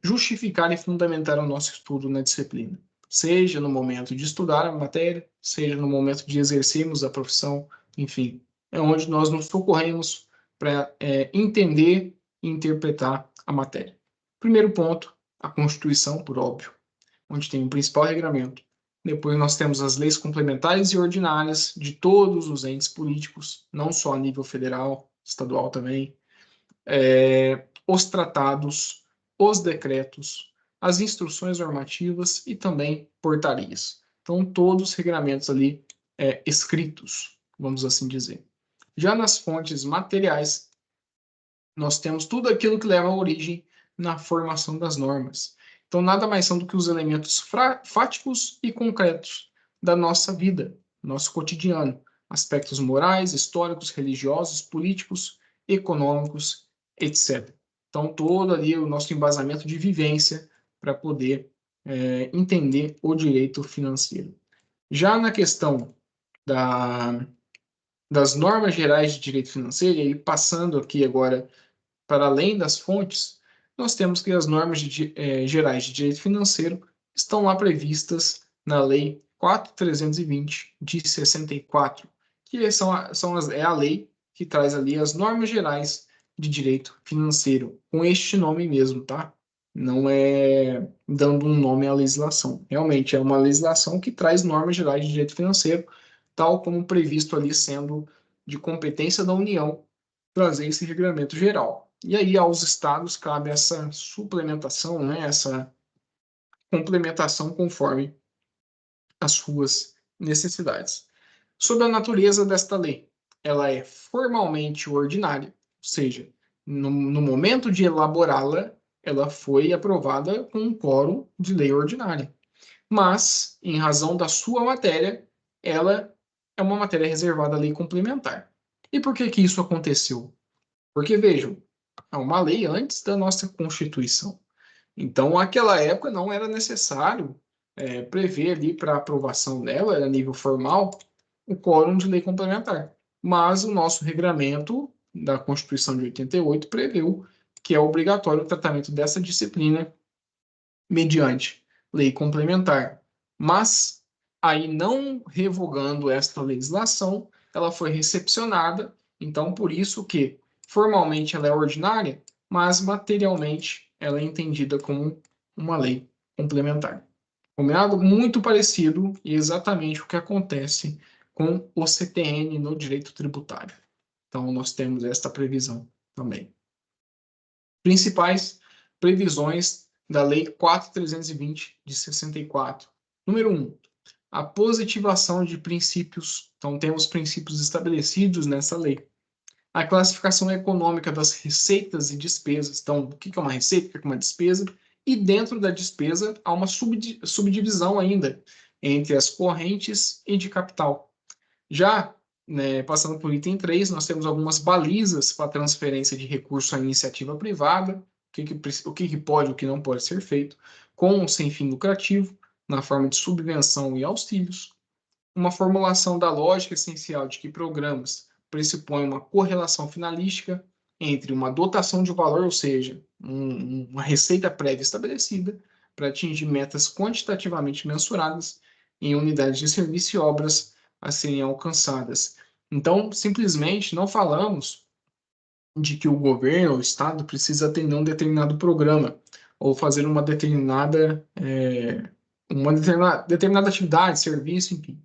justificar e fundamentar o nosso estudo na disciplina, seja no momento de estudar a matéria, seja no momento de exercermos a profissão, enfim, é onde nós nos socorremos para entender e interpretar a matéria. Primeiro ponto, a Constituição, por óbvio, onde tem o principal regramento. Depois nós temos as leis complementares e ordinárias de todos os entes políticos, não só a nível federal, estadual também, os tratados, os decretos, as instruções normativas e também portarias. Então, todos os regramentos ali escritos, vamos assim dizer. Já nas fontes materiais, nós temos tudo aquilo que leva à origem na formação das normas. Então, nada mais são do que os elementos fáticos e concretos da nossa vida, nosso cotidiano, aspectos morais, históricos, religiosos, políticos, econômicos, etc. Então, todo ali o nosso embasamento de vivência para poder entender o direito financeiro. Já na questão das normas gerais de direito financeiro, e aí passando aqui agora para além das fontes, nós temos que as normas gerais de direito financeiro estão lá previstas na Lei 4.320 de 64, que é a lei que traz ali as normas gerais de direito financeiro, com este nome mesmo, tá? Não é dando um nome à legislação. Realmente é uma legislação que traz normas gerais de direito financeiro, tal como previsto ali sendo de competência da União, trazer esse regulamento geral. E aí aos estados cabe essa suplementação, né, essa complementação conforme as suas necessidades. Sobre a natureza desta lei, ela é formalmente ordinária, ou seja, no momento de elaborá-la, ela foi aprovada com um quórum de lei ordinária. Mas, em razão da sua matéria, ela é uma matéria reservada à lei complementar. E por que que isso aconteceu? Porque, vejam, é uma lei antes da nossa Constituição. Então, naquela época, não era necessário prever ali para aprovação dela, a nível formal, o quórum de lei complementar. Mas o nosso regramento da Constituição de 88 preveu que é obrigatório o tratamento dessa disciplina mediante lei complementar. Mas, aí não revogando esta legislação, ela foi recepcionada, então por isso que formalmente ela é ordinária, mas materialmente ela é entendida como uma lei complementar. Combinado? Muito parecido e exatamente o que acontece com o CTN no direito tributário. Então, nós temos esta previsão também. Principais previsões da Lei 4.320, de 64. Número 1, a positivação de princípios. Então, temos princípios estabelecidos nessa lei. A classificação econômica das receitas e despesas. Então, o que é uma receita, o que é uma despesa? E dentro da despesa, há uma subdivisão ainda entre as correntes e de capital. Já, né, passando por item 3, nós temos algumas balizas para transferência de recurso à iniciativa privada, o que pode e o que não pode ser feito, com ou sem fim lucrativo, na forma de subvenção e auxílios. Uma formulação da lógica essencial de que programas pressupõem uma correlação finalística entre uma dotação de valor, ou seja, uma receita prévia estabelecida, para atingir metas quantitativamente mensuradas em unidades de serviço e obras a serem alcançadas. Então, simplesmente não falamos de que o governo, o Estado, precisa atender um determinado programa ou fazer uma determinada atividade, serviço, enfim.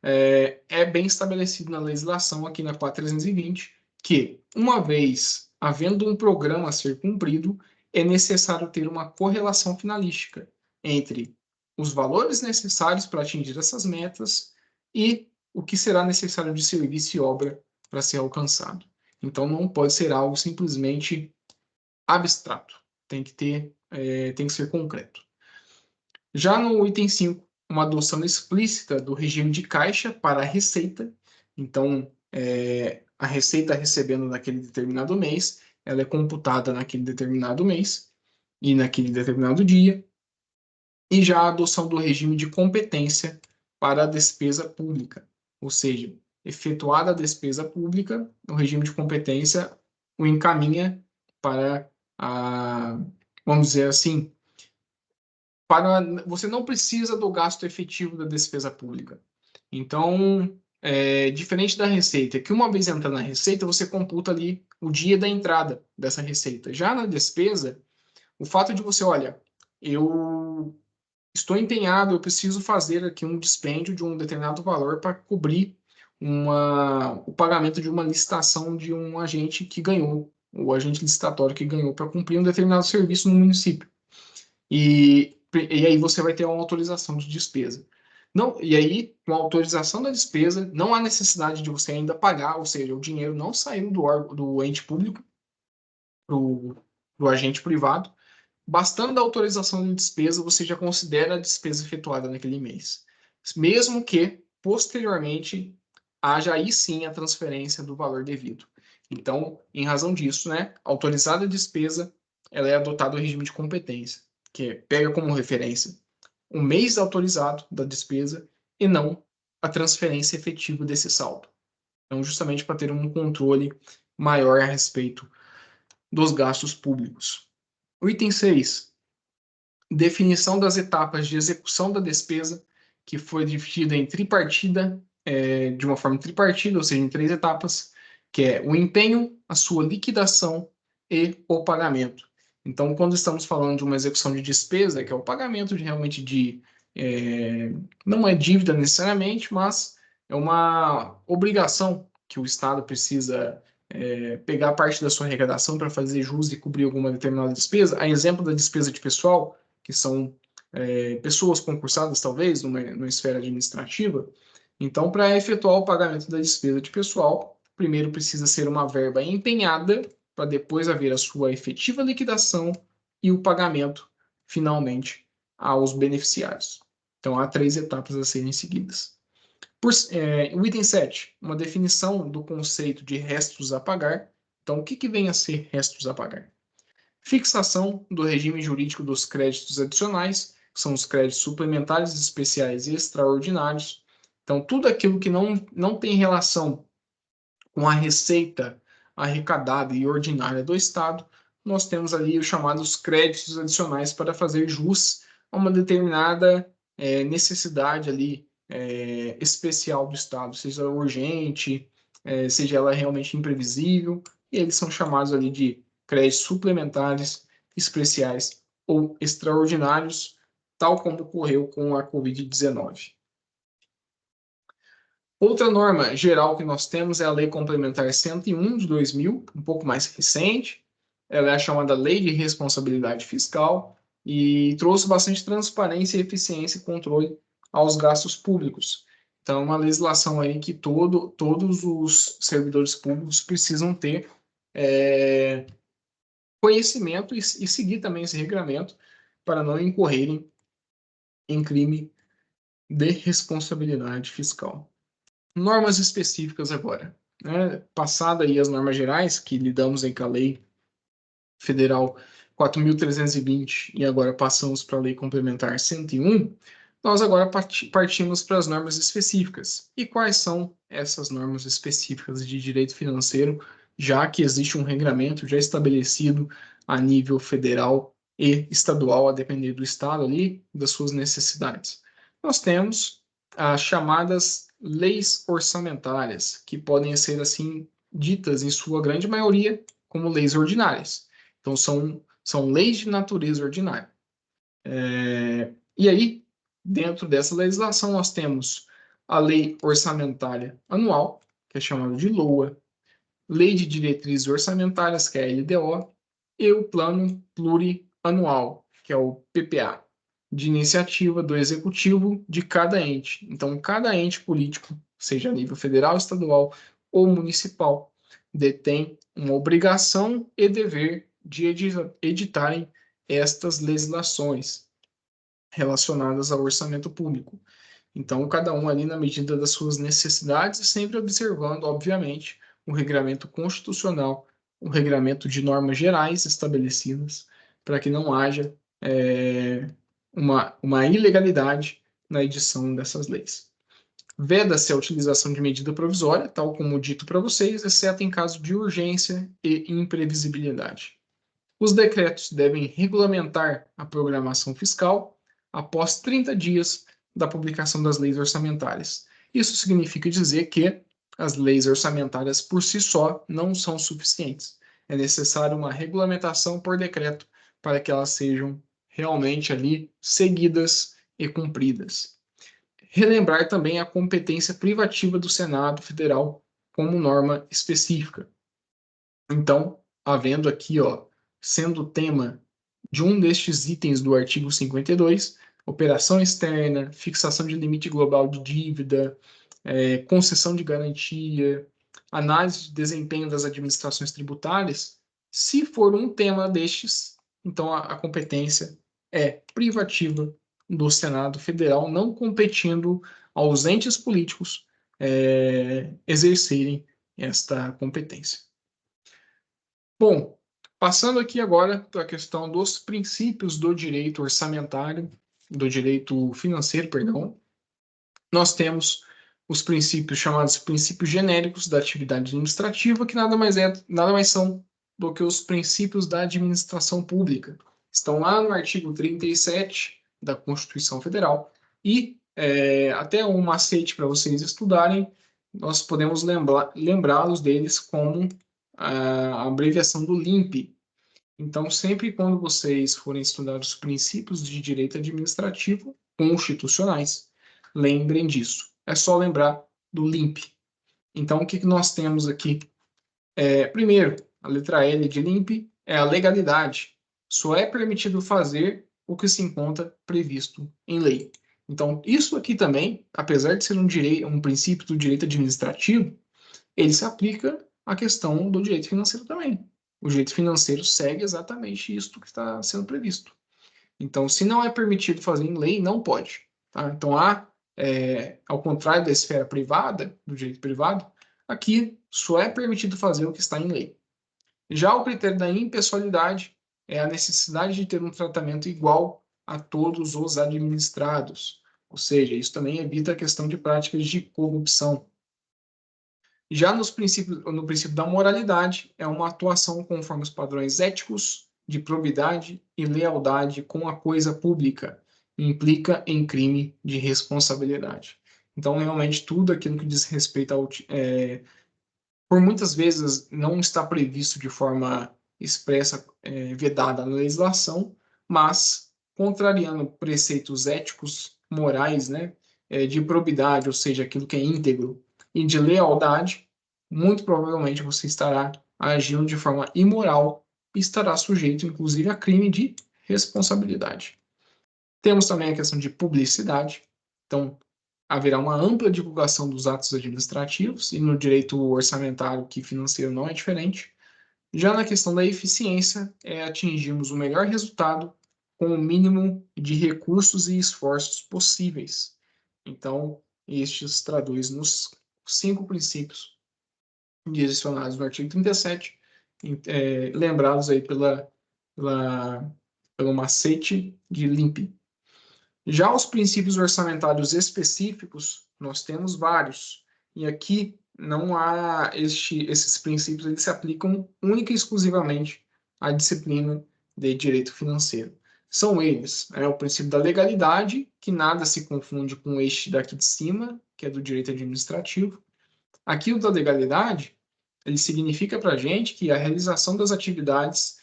É bem estabelecido na legislação aqui na 4.320 que, uma vez havendo um programa a ser cumprido, é necessário ter uma correlação finalística entre os valores necessários para atingir essas metas e o que será necessário de serviço e obra para ser alcançado. Então, não pode ser algo simplesmente abstrato. Tem que ser concreto. Já no item 5, uma adoção explícita do regime de caixa para a receita. Então, a receita recebendo naquele determinado mês, ela é computada naquele determinado mês e naquele determinado dia. E já a adoção do regime de competência para a despesa pública. Ou seja, efetuada a despesa pública, o regime de competência o encaminha para vamos dizer assim, você não precisa do gasto efetivo da despesa pública. Então, diferente da receita, que uma vez entra na receita, você computa ali o dia da entrada dessa receita. Já na despesa, o fato de você, olha, eu estou empenhado, eu preciso fazer aqui um dispêndio de um determinado valor para cobrir o pagamento de uma licitação de um agente que ganhou, o agente licitatório que ganhou para cumprir um determinado serviço no município. E aí você vai ter uma autorização de despesa. Não, e aí, com a autorização da despesa, não há necessidade de você ainda pagar, ou seja, o dinheiro não saiu do ente público para o agente privado. Bastando a autorização de despesa, você já considera a despesa efetuada naquele mês. Mesmo que, posteriormente, haja aí sim a transferência do valor devido. Então, em razão disso, né, autorizada a despesa, ela é adotada o regime de competência, que pega como referência o mês autorizado da despesa e não a transferência efetiva desse saldo. Então, justamente para ter um controle maior a respeito dos gastos públicos. O item 6, definição das etapas de execução da despesa, que foi dividida em tripartida, de uma forma tripartida, ou seja, em 3 etapas, que é o empenho, a sua liquidação e o pagamento. Então, quando estamos falando de uma execução de despesa, que é o pagamento realmente não é dívida necessariamente, mas é uma obrigação que o Estado precisa pegar parte da sua arrecadação para fazer jus e cobrir alguma determinada despesa. A exemplo da despesa de pessoal, que são pessoas concursadas, talvez, numa esfera administrativa. Então, para efetuar o pagamento da despesa de pessoal, primeiro precisa ser uma verba empenhada, para depois haver a sua efetiva liquidação e o pagamento, finalmente, aos beneficiários. Então, há 3 etapas a serem seguidas. O item 7, uma definição do conceito de restos a pagar. Então, o que vem a ser restos a pagar? Fixação do regime jurídico dos créditos adicionais, que são os créditos suplementares, especiais e extraordinários. Então, tudo aquilo que não tem relação com a receita arrecadada e ordinária do Estado, nós temos ali os chamados créditos adicionais para fazer jus a uma determinada necessidade ali especial do Estado, seja urgente, seja ela realmente imprevisível, e eles são chamados ali de créditos suplementares, especiais ou extraordinários, tal como ocorreu com a Covid-19. Outra norma geral que nós temos é a Lei Complementar 101 de 2000, um pouco mais recente. Ela é a chamada Lei de Responsabilidade Fiscal. e trouxe bastante transparência, eficiência e controle aos gastos públicos. Então, é uma legislação aí que todos os servidores públicos precisam ter conhecimento e seguir também esse regramento para não incorrerem em crime de responsabilidade fiscal. Normas específicas agora. Né? Passada aí as normas gerais, que lidamos aí com a Lei Federal 4.320 e agora passamos para a Lei Complementar 101, nós agora partimos para as normas específicas. E quais são essas normas específicas de direito financeiro, já que existe um regramento já estabelecido a nível federal e estadual, a depender do estado ali, das suas necessidades? Nós temos as chamadas leis orçamentárias, que podem ser assim ditas, em sua grande maioria, como leis ordinárias. Então, são leis de natureza ordinária. E aí, dentro dessa legislação, nós temos a Lei Orçamentária Anual, que é chamada de LOA, Lei de Diretrizes Orçamentárias, que é a LDO, e o Plano Plurianual, que é o PPA, de iniciativa do Executivo de cada ente. Então, cada ente político, seja a nível federal, estadual ou municipal, detém uma obrigação e dever de editarem estas legislações relacionadas ao orçamento público. Então, cada um ali na medida das suas necessidades, sempre observando, obviamente, o regramento constitucional, o regramento de normas gerais estabelecidas, para que não haja uma ilegalidade na edição dessas leis. Veda-se a utilização de medida provisória, tal como dito para vocês, exceto em caso de urgência e imprevisibilidade. Os decretos devem regulamentar a programação fiscal após 30 dias da publicação das leis orçamentárias. Isso significa dizer que as leis orçamentárias por si só não são suficientes. É necessário uma regulamentação por decreto para que elas sejam realmente ali seguidas e cumpridas. Relembrar também a competência privativa do Senado Federal como norma específica. Então, havendo aqui, sendo o tema de um destes itens do artigo 52, operação externa, fixação de limite global de dívida, concessão de garantia, análise de desempenho das administrações tributárias, se for um tema destes, então a competência é privativa do Senado Federal, não competindo aos entes políticos exercerem esta competência. Bom, passando aqui agora para a questão dos princípios do direito orçamentário, do direito financeiro, perdão, nós temos os princípios chamados princípios genéricos da atividade administrativa, que nada mais são do que os princípios da administração pública. Estão lá no artigo 37 da Constituição Federal e até um macete para vocês estudarem, nós podemos lembrá-los deles como a abreviação do LIMP. Então, sempre quando vocês forem estudar os princípios de direito administrativo constitucionais, lembrem disso. É só lembrar do LIMP. Então, o que nós temos aqui? Primeiro, a letra L de LIMP é a legalidade. Só é permitido fazer o que se encontra previsto em lei. Então, isso aqui também, apesar de ser um princípio do direito administrativo, ele se aplica à questão do direito financeiro também. O direito financeiro segue exatamente isso que está sendo previsto. Então, se não é permitido fazer em lei, não pode. Tá? Então, ao contrário da esfera privada, do direito privado, aqui só é permitido fazer o que está em lei. Já o critério da impessoalidade é a necessidade de ter um tratamento igual a todos os administrados. Ou seja, isso também evita a questão de práticas de corrupção. Já no princípio da moralidade, é uma atuação conforme os padrões éticos, de probidade e lealdade com a coisa pública, implica em crime de responsabilidade. Então, realmente, tudo aquilo que diz respeito ao... por muitas vezes não está previsto de forma expressa, vedada na legislação, mas, contrariando preceitos éticos, morais, né, de probidade, ou seja, aquilo que é íntegro, e de lealdade, muito provavelmente você estará agindo de forma imoral e estará sujeito, inclusive, a crime de responsabilidade. Temos também a questão de publicidade. Então, haverá uma ampla divulgação dos atos administrativos, e no direito orçamentário que financeiro não é diferente. Já na questão da eficiência, é atingirmos o melhor resultado com o mínimo de recursos e esforços possíveis. Então, estes traduz nos 5 princípios direcionados no artigo 37, lembrados aí pelo macete de Limpe. Já os princípios orçamentários específicos, nós temos vários. E aqui não há esses princípios, eles se aplicam única e exclusivamente à disciplina de direito financeiro. São eles, o princípio da legalidade, que nada se confunde com este daqui de cima, que é do direito administrativo. Aqui o da legalidade, ele significa para a gente que a realização das atividades,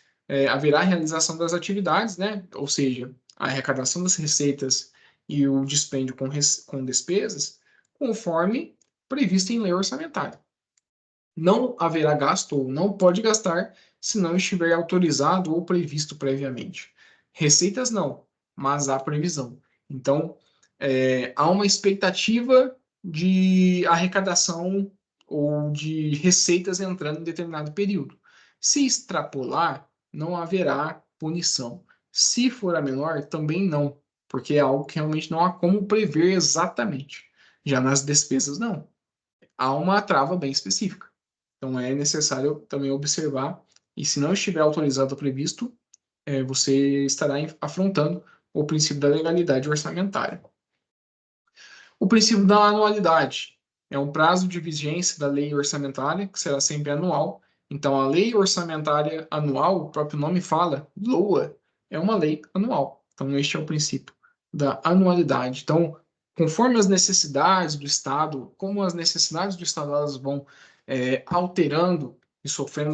haverá realização das atividades, né? Ou seja, a arrecadação das receitas e o dispêndio com despesas, conforme previsto em lei orçamentária. Não haverá gasto ou não pode gastar se não estiver autorizado ou previsto previamente. Receitas não, mas há previsão. Então, há uma expectativa de arrecadação ou de receitas entrando em determinado período. Se extrapolar, não haverá punição. Se for a menor, também não, porque é algo que realmente não há como prever exatamente. Já nas despesas, não. Há uma trava bem específica. Então, é necessário também observar, e se não estiver autorizado ou previsto, você estará afrontando o princípio da legalidade orçamentária. O princípio da anualidade é um prazo de vigência da lei orçamentária, que será sempre anual. Então, a lei orçamentária anual, o próprio nome fala, LOA, é uma lei anual. Então, este é o princípio da anualidade. Então, conforme as necessidades do Estado, como as necessidades do Estado elas vão alterando e sofrendo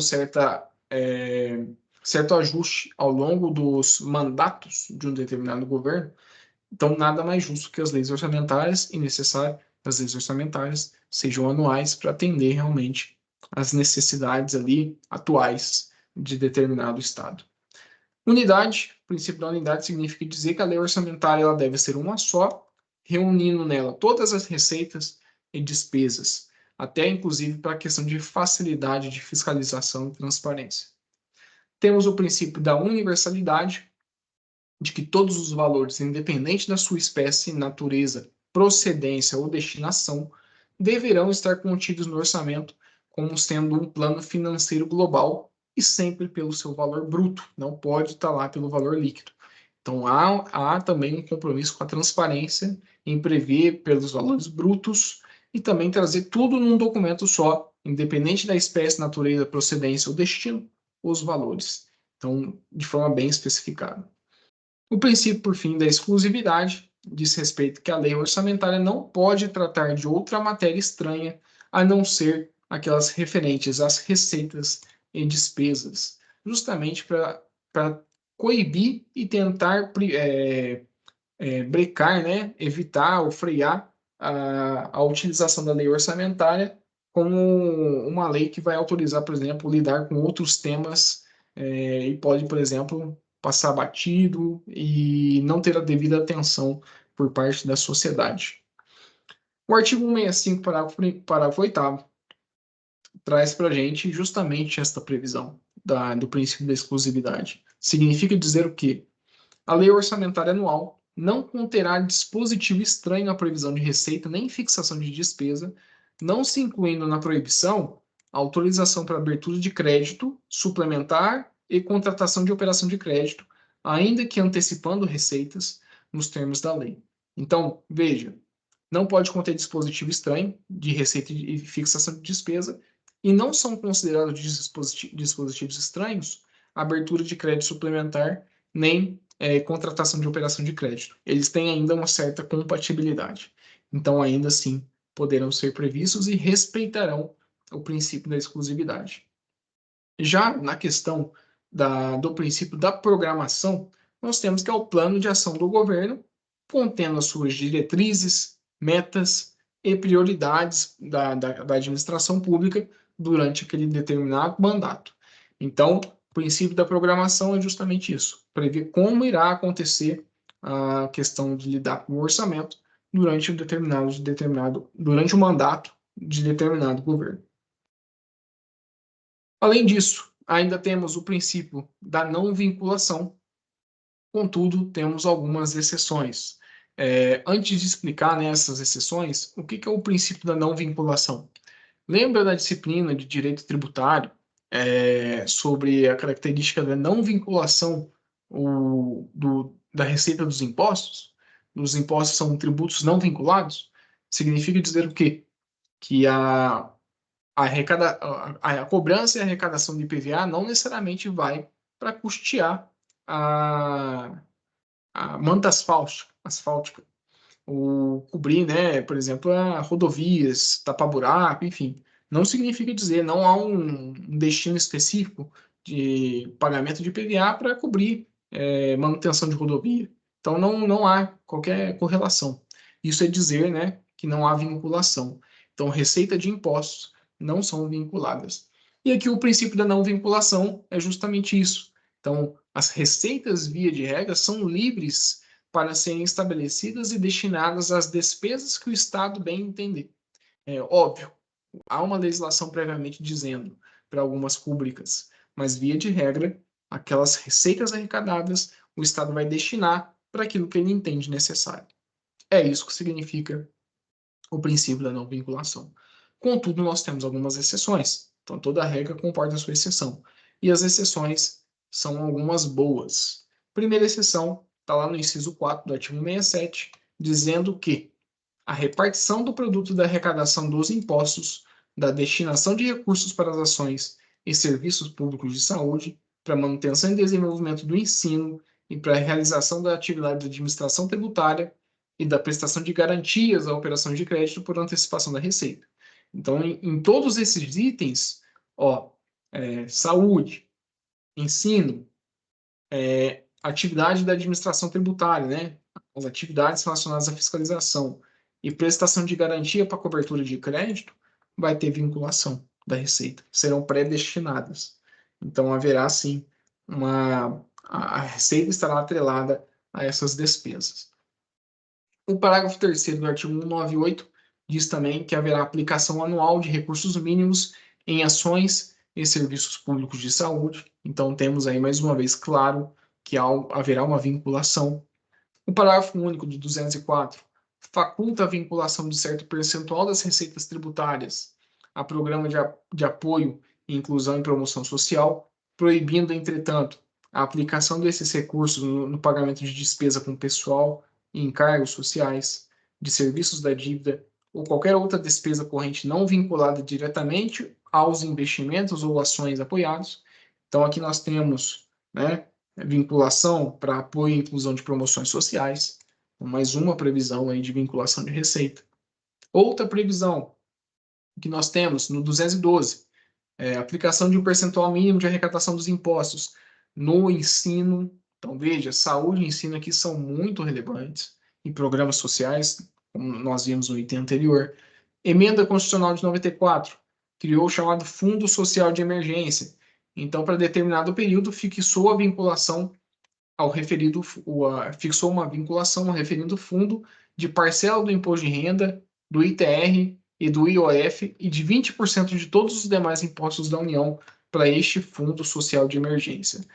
certo ajuste ao longo dos mandatos de um determinado governo, então, nada mais justo que as leis orçamentárias e necessário que as leis orçamentárias sejam anuais para atender realmente às necessidades ali atuais de determinado estado. Unidade, o princípio da unidade significa dizer que a lei orçamentária ela deve ser uma só, reunindo nela todas as receitas e despesas, até inclusive para a questão de facilidade de fiscalização e transparência. Temos o princípio da universalidade, de que todos os valores, independente da sua espécie, natureza, procedência ou destinação, deverão estar contidos no orçamento como sendo um plano financeiro global e sempre pelo seu valor bruto, não pode estar lá pelo valor líquido. Então, há também um compromisso com a transparência em prever pelos valores brutos e também trazer tudo num documento só, independente da espécie, natureza, procedência ou destino, os valores. Então, de forma bem especificada. O princípio, por fim, da exclusividade diz respeito que a lei orçamentária não pode tratar de outra matéria estranha a não ser aquelas referentes às receitas e despesas, justamente para coibir e tentar brecar, né, evitar ou frear a utilização da lei orçamentária como uma lei que vai autorizar, por exemplo, lidar com outros temas e pode, por exemplo, passar batido e não ter a devida atenção por parte da sociedade. O artigo 165, parágrafo 8º, traz para a gente justamente esta previsão do princípio da exclusividade. Significa dizer o quê? A lei orçamentária anual não conterá dispositivo estranho à previsão de receita nem fixação de despesa, não se incluindo na proibição a autorização para abertura de crédito suplementar e contratação de operação de crédito, ainda que antecipando receitas nos termos da lei. Então, veja, não pode conter dispositivo estranho de receita e fixação de despesa, e não são considerados dispositivos estranhos a abertura de crédito suplementar nem contratação de operação de crédito. Eles têm ainda uma certa compatibilidade. Então, ainda assim, poderão ser previstos e respeitarão o princípio da exclusividade. Já na questão do princípio da programação, nós temos que é o plano de ação do governo, contendo as suas diretrizes, metas e prioridades da administração pública durante aquele determinado mandato. Então, O princípio da programação é justamente isso, prever como irá acontecer a questão de lidar com o orçamento durante durante o mandato de determinado governo. Além disso, ainda temos o princípio da não vinculação, contudo, temos algumas exceções. Antes de explicar, né, essas exceções, o que é o princípio da não vinculação? Lembra da disciplina de direito tributário sobre a característica da não vinculação da receita dos impostos? Os impostos são tributos não vinculados? Significa dizer o quê? Que a cobrança e a arrecadação de IPVA não necessariamente vai para custear a, a manta asfáltica, ou cobrir, né, por exemplo, rodovias, tapa-buraco, enfim. Não significa dizer, não há um destino específico de pagamento de IPVA para cobrir manutenção de rodovia. Então, não há qualquer correlação. Isso é dizer, né, que não há vinculação. Então, receita de impostos não são vinculadas. E aqui o princípio da não vinculação é justamente isso. Então, as receitas, via de regra, são livres para serem estabelecidas e destinadas às despesas que o Estado bem entender. É óbvio, há uma legislação previamente dizendo para algumas públicas, mas via de regra, aquelas receitas arrecadadas, o Estado vai destinar para aquilo que ele entende necessário. É isso que significa o princípio da não vinculação. Contudo, nós temos algumas exceções. Então, toda regra comporta a sua exceção. E as exceções são algumas boas. Primeira exceção está lá no inciso 4 do artigo 67, dizendo que a repartição do produto da arrecadação dos impostos, da destinação de recursos para as ações e serviços públicos de saúde, para manutenção e desenvolvimento do ensino e para a realização da atividade de administração tributária e da prestação de garantias à operação de crédito por antecipação da receita. Então, em todos esses itens, saúde, ensino, atividade da administração tributária, né? As atividades relacionadas à fiscalização e prestação de garantia para cobertura de crédito, vai ter vinculação da receita, serão predestinadas. Então, haverá sim a receita estará atrelada a essas despesas. O parágrafo 3º do artigo 198 diz também que haverá aplicação anual de recursos mínimos em ações e serviços públicos de saúde. Então, temos aí, mais uma vez, claro que haverá uma vinculação. O parágrafo único do 204 faculta a vinculação de certo percentual das receitas tributárias a programa de apoio, inclusão e promoção social, proibindo, entretanto, a aplicação desses recursos no pagamento de despesa com pessoal e encargos sociais, de serviços da dívida ou qualquer outra despesa corrente não vinculada diretamente aos investimentos ou ações apoiados. Então, aqui nós temos, né, vinculação para apoio e inclusão de promoções sociais, mais uma previsão aí de vinculação de receita. Outra previsão que nós temos no 212, aplicação de um percentual mínimo de arrecadação dos impostos no ensino. Então, veja, saúde e ensino aqui são muito relevantes em programas sociais, como nós vimos no item anterior. Emenda Constitucional de 94 criou o chamado Fundo Social de Emergência. Então, para determinado período, fixou a vinculação ao referido, fixou uma vinculação ao referido fundo de parcela do imposto de renda, do ITR e do IOF e de 20% de todos os demais impostos da União para este Fundo Social de Emergência.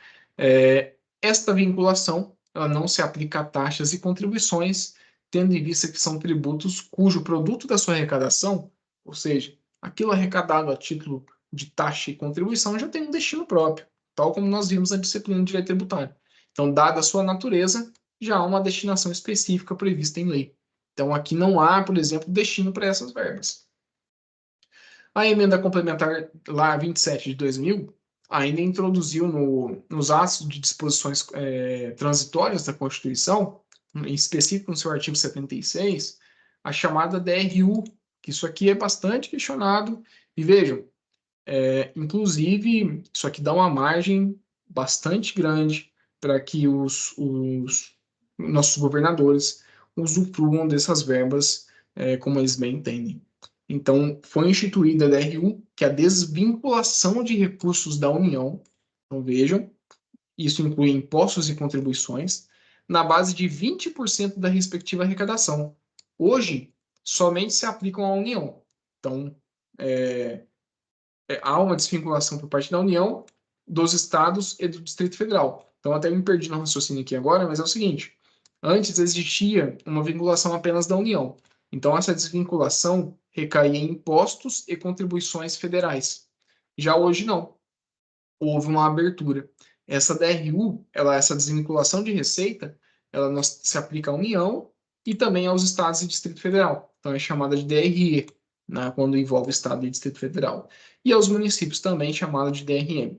Esta vinculação ela não se aplica a taxas e contribuições, tendo em vista que são tributos cujo produto da sua arrecadação, ou seja, aquilo arrecadado a título de taxa e contribuição já tem um destino próprio, tal como nós vimos na disciplina de direito tributário. Então, dada a sua natureza, já há uma destinação específica prevista em lei. Então, aqui não há, por exemplo, destino para essas verbas. A emenda complementar lá 27 de 2000 ainda introduziu nos atos de disposições transitórias da Constituição, em específico no seu artigo 76, a chamada DRU, que isso aqui é bastante questionado. E vejam, inclusive, isso aqui dá uma margem bastante grande para que os nossos governadores usufruam dessas verbas como eles bem entendem. Então, foi instituída a DRU, que é a desvinculação de recursos da União Então, vejam, isso inclui impostos e contribuições, na base de 20% da respectiva arrecadação. Hoje, somente se aplicam à União. Então, há uma desvinculação por parte da União, dos estados e do Distrito Federal. Então, até me perdi no raciocínio aqui agora, mas é o seguinte: antes existia uma vinculação apenas da União. Então, essa desvinculação recaía em impostos e contribuições federais. Já hoje, não. Houve uma abertura. Essa DRU, essa desvinculação de receita, ela se aplica à União e também aos estados e Distrito Federal. Então, é chamada de DRE, né, quando envolve Estado e Distrito Federal. E aos municípios também chamada de DRM,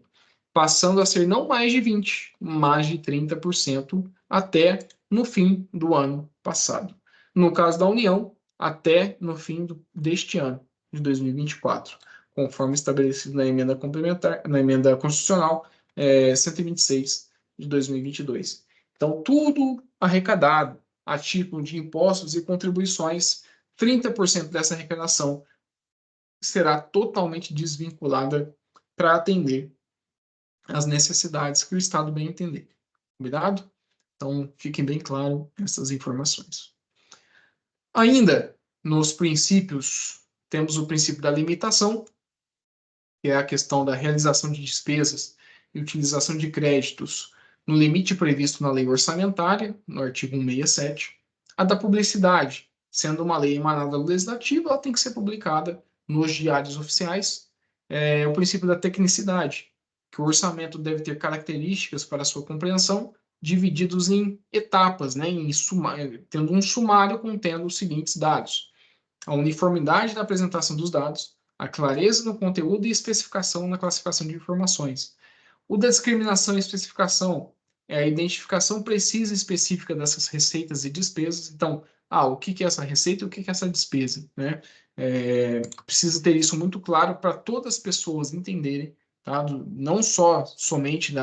passando a ser não mais de 20%, mais de 30% até no fim do ano passado. No caso da União, até no fim deste ano, de 2024, conforme estabelecido na emenda complementar, na emenda constitucional 126 de 2022. Então, tudo arrecadado a título de impostos e contribuições, 30% dessa arrecadação será totalmente desvinculada para atender às necessidades que o Estado bem entender. Combinado? Então, fiquem bem claro essas informações. Ainda nos princípios, temos o princípio da limitação, que é a questão da realização de despesas e utilização de créditos no limite previsto na lei orçamentária, no artigo 167. A da publicidade, sendo uma lei emanada do Legislativo, ela tem que ser publicada nos diários oficiais. O princípio da tecnicidade, que o orçamento deve ter características para sua compreensão, divididos em etapas, né, tendo um sumário contendo os seguintes dados: a uniformidade na apresentação dos dados, a clareza no conteúdo e especificação na classificação de informações. O da discriminação e especificação é a identificação precisa e específica dessas receitas e despesas. Então, o que é essa receita e o que é essa despesa, né? Precisa ter isso muito claro para todas as pessoas entenderem, tá? Não somente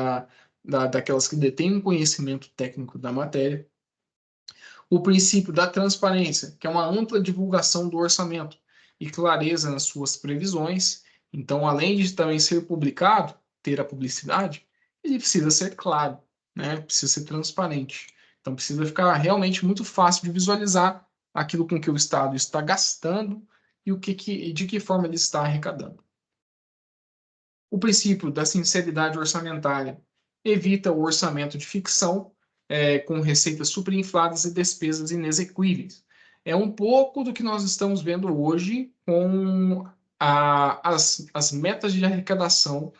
daquelas que detêm um conhecimento técnico da matéria. O princípio da transparência, que é uma ampla divulgação do orçamento e clareza nas suas previsões. Então, além de também ser publicado, ter a publicidade, ele precisa ser claro, né? Precisa ser transparente. Então, precisa ficar realmente muito fácil de visualizar aquilo com que o Estado está gastando e de que forma ele está arrecadando. O princípio da sinceridade orçamentária evita o orçamento de ficção, com receitas superinfladas e despesas inexequíveis. É um pouco do que nós estamos vendo hoje com as metas de arrecadação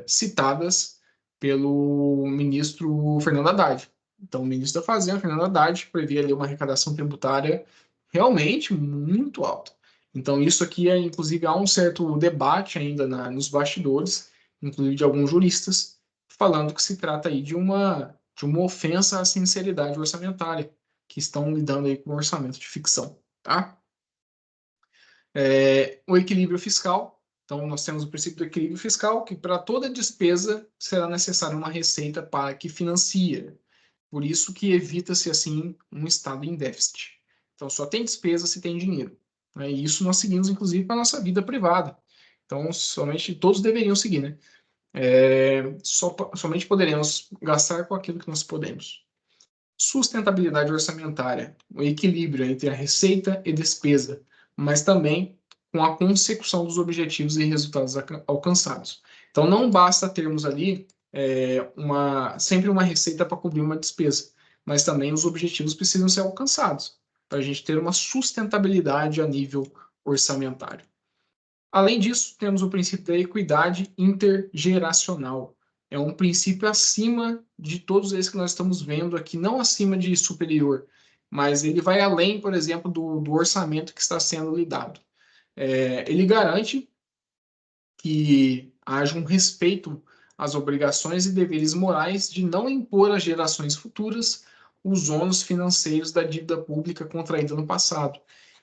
citadas pelo ministro Fernando Haddad. Então, o ministro da Fazenda, Fernando Haddad, prevê ali uma arrecadação tributária realmente muito alta. Então, isso aqui inclusive, há um certo debate ainda nos bastidores, inclusive de alguns juristas, falando que se trata aí de uma ofensa à sinceridade orçamentária, que estão lidando aí com o orçamento de ficção, tá? O equilíbrio fiscal. Então, nós temos o princípio do equilíbrio fiscal, que para toda despesa será necessária uma receita para que financia. Por isso que evita-se, assim, um estado em déficit. Então, só tem despesa se tem dinheiro. Né? E isso nós seguimos, inclusive, para a nossa vida privada. Então, somente todos deveriam seguir, né? Somente poderemos gastar com aquilo que nós podemos. Sustentabilidade orçamentária, o equilíbrio entre a receita e despesa, mas também com a consecução dos objetivos e resultados alcançados. Então, não basta termos ali sempre uma receita para cobrir uma despesa, mas também os objetivos precisam ser alcançados, para a gente ter uma sustentabilidade a nível orçamentário. Além disso, temos o princípio da equidade intergeracional. É um princípio acima de todos esses que nós estamos vendo aqui, não acima de superior, mas ele vai além, por exemplo, do orçamento que está sendo lidado. Ele garante que haja um respeito às obrigações e deveres morais de não impor às gerações futuras os ônus financeiros da dívida pública contraída no passado.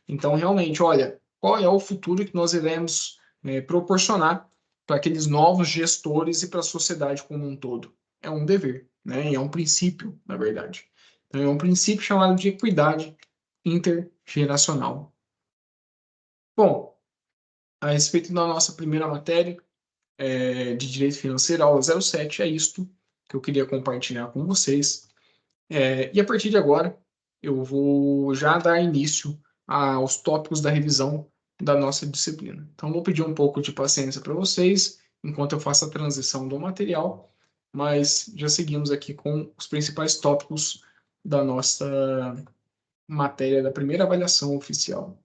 Então, realmente, olha, qual é o futuro que nós iremos proporcionar para aqueles novos gestores e para a sociedade como um todo? É um dever, né? E é um princípio, na verdade. Então, é um princípio chamado de equidade intergeracional. Bom, a respeito da nossa primeira matéria, de Direito Financeiro, aula 07, é isto que eu queria compartilhar com vocês. E a partir de agora, eu vou já dar início aos tópicos da revisão da nossa disciplina. Então, vou pedir um pouco de paciência para vocês, enquanto eu faço a transição do material, mas já seguimos aqui com os principais tópicos da nossa matéria da primeira avaliação oficial.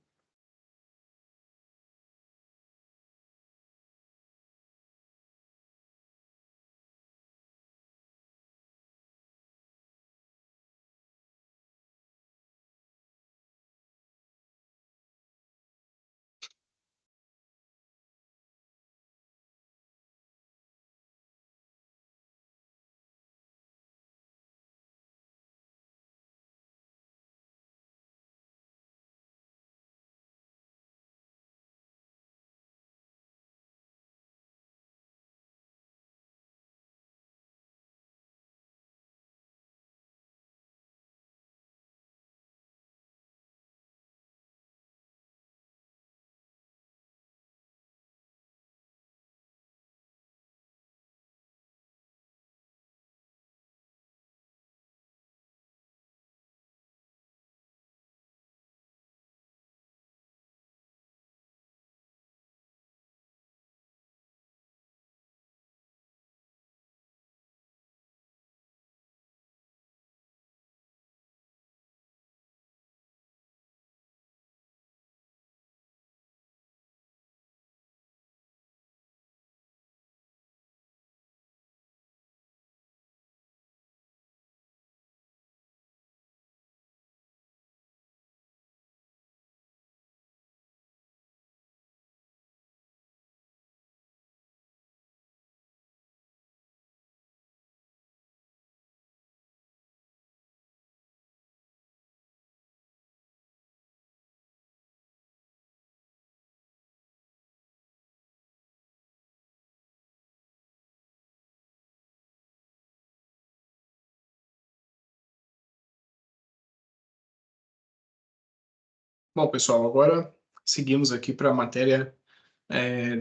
Bom, pessoal, agora seguimos aqui para a matéria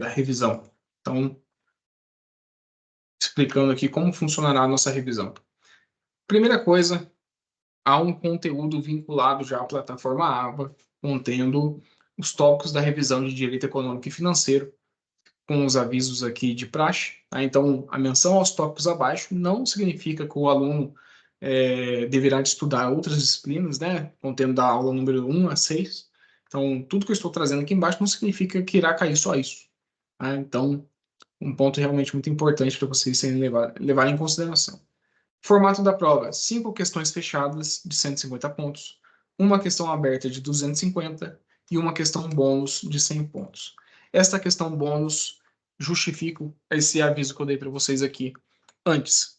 da revisão. Então, explicando aqui como funcionará a nossa revisão. Primeira coisa, há um conteúdo vinculado já à plataforma AVA, contendo os tópicos da revisão de Direito Econômico e Financeiro, com os avisos aqui de praxe. Tá? Então, a menção aos tópicos abaixo não significa que o aluno deverá estudar outras disciplinas, né? Contendo da aula número 1 a 6. Então, tudo que eu estou trazendo aqui embaixo não significa que irá cair só isso. Tá? Então, um ponto realmente muito importante para vocês levarem em consideração. Formato da prova: 5 questões fechadas de 150 pontos, uma questão aberta de 250 e uma questão bônus de 100 pontos. Esta questão bônus justifica esse aviso que eu dei para vocês aqui antes.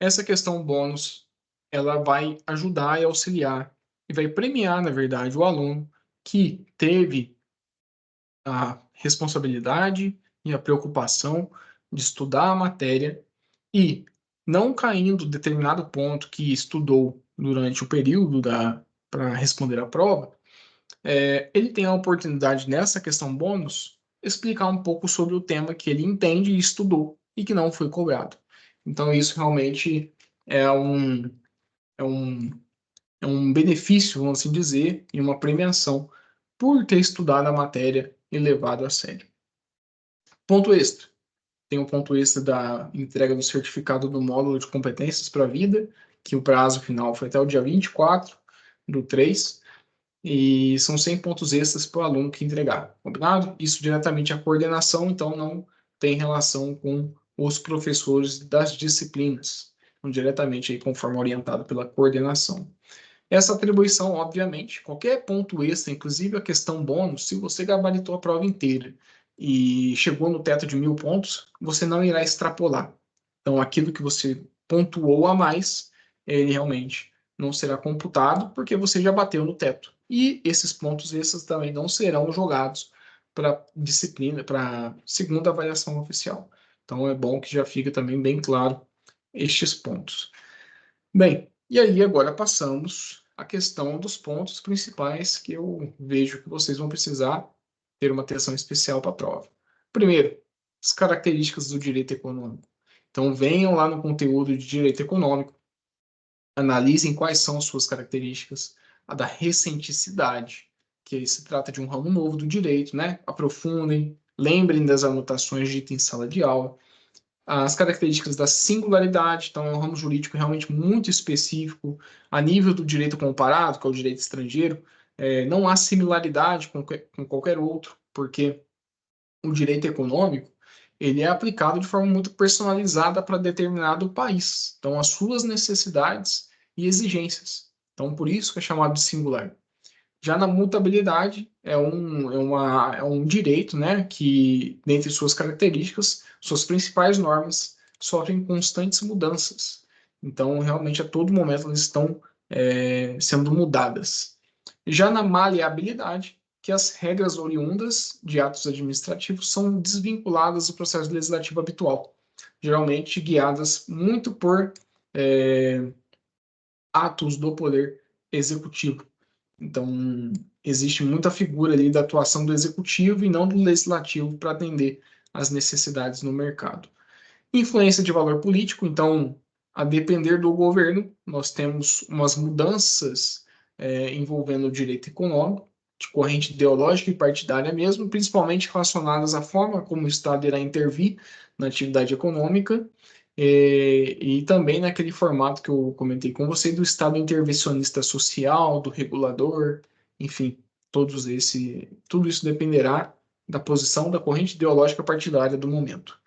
Essa questão bônus, ela vai ajudar e auxiliar e vai premiar, na verdade, o aluno que teve a responsabilidade e a preocupação de estudar a matéria e, não caindo determinado ponto que estudou durante o período para responder a prova, ele tem a oportunidade, nessa questão bônus, explicar um pouco sobre o tema que ele entende e estudou e que não foi cobrado. Então, isso realmente é um, é um, é um benefício, vamos assim dizer, e uma premiação por ter estudado a matéria e levado a sério. Ponto extra. Tem um ponto extra da entrega do certificado do módulo de competências para a vida, que o prazo final foi até o dia 24/3, e são 100 pontos extras para o aluno que entregar, combinado? Isso diretamente à coordenação, então não tem relação com os professores das disciplinas, então, diretamente aí, conforme orientado pela coordenação. Essa atribuição, obviamente, qualquer ponto extra, inclusive a questão bônus, se você gabaritou a prova inteira e chegou no teto de 1.000 pontos, você não irá extrapolar. Então, aquilo que você pontuou a mais, ele realmente não será computado, porque você já bateu no teto. E esses pontos extras também não serão jogados para disciplina, para segunda avaliação oficial. Então, é bom que já fique também bem claro estes pontos. Bem, e aí agora passamos à questão dos pontos principais que eu vejo que vocês vão precisar ter uma atenção especial para a prova. Primeiro, as características do direito econômico. Então, venham lá no conteúdo de direito econômico, analisem quais são as suas características, a da recenticidade, que aí se trata de um ramo novo do direito, né? Aprofundem, lembrem das anotações ditas em sala de aula, as características da singularidade, então é um ramo jurídico realmente muito específico, a nível do direito comparado, que é o direito estrangeiro, não há similaridade com qualquer outro, porque o direito econômico ele é aplicado de forma muito personalizada para determinado país. Então, as suas necessidades e exigências. Então, por isso que é chamado de singular. Já na mutabilidade, é um direito, né, que, dentre suas características, suas principais normas sofrem constantes mudanças. Então, realmente, a todo momento, elas estão sendo mudadas. Já na maleabilidade, que as regras oriundas de atos administrativos são desvinculadas do processo legislativo habitual, geralmente guiadas muito por atos do poder executivo. Então, existe muita figura ali da atuação do executivo e não do legislativo para atender às necessidades no mercado. Influência de valor político, então, a depender do governo, nós temos umas mudanças envolvendo o direito econômico, de corrente ideológica e partidária mesmo, principalmente relacionadas à forma como o Estado irá intervir na atividade econômica, e também naquele formato que eu comentei com você do Estado intervencionista social, do regulador, enfim, tudo isso dependerá da posição da corrente ideológica partidária do momento.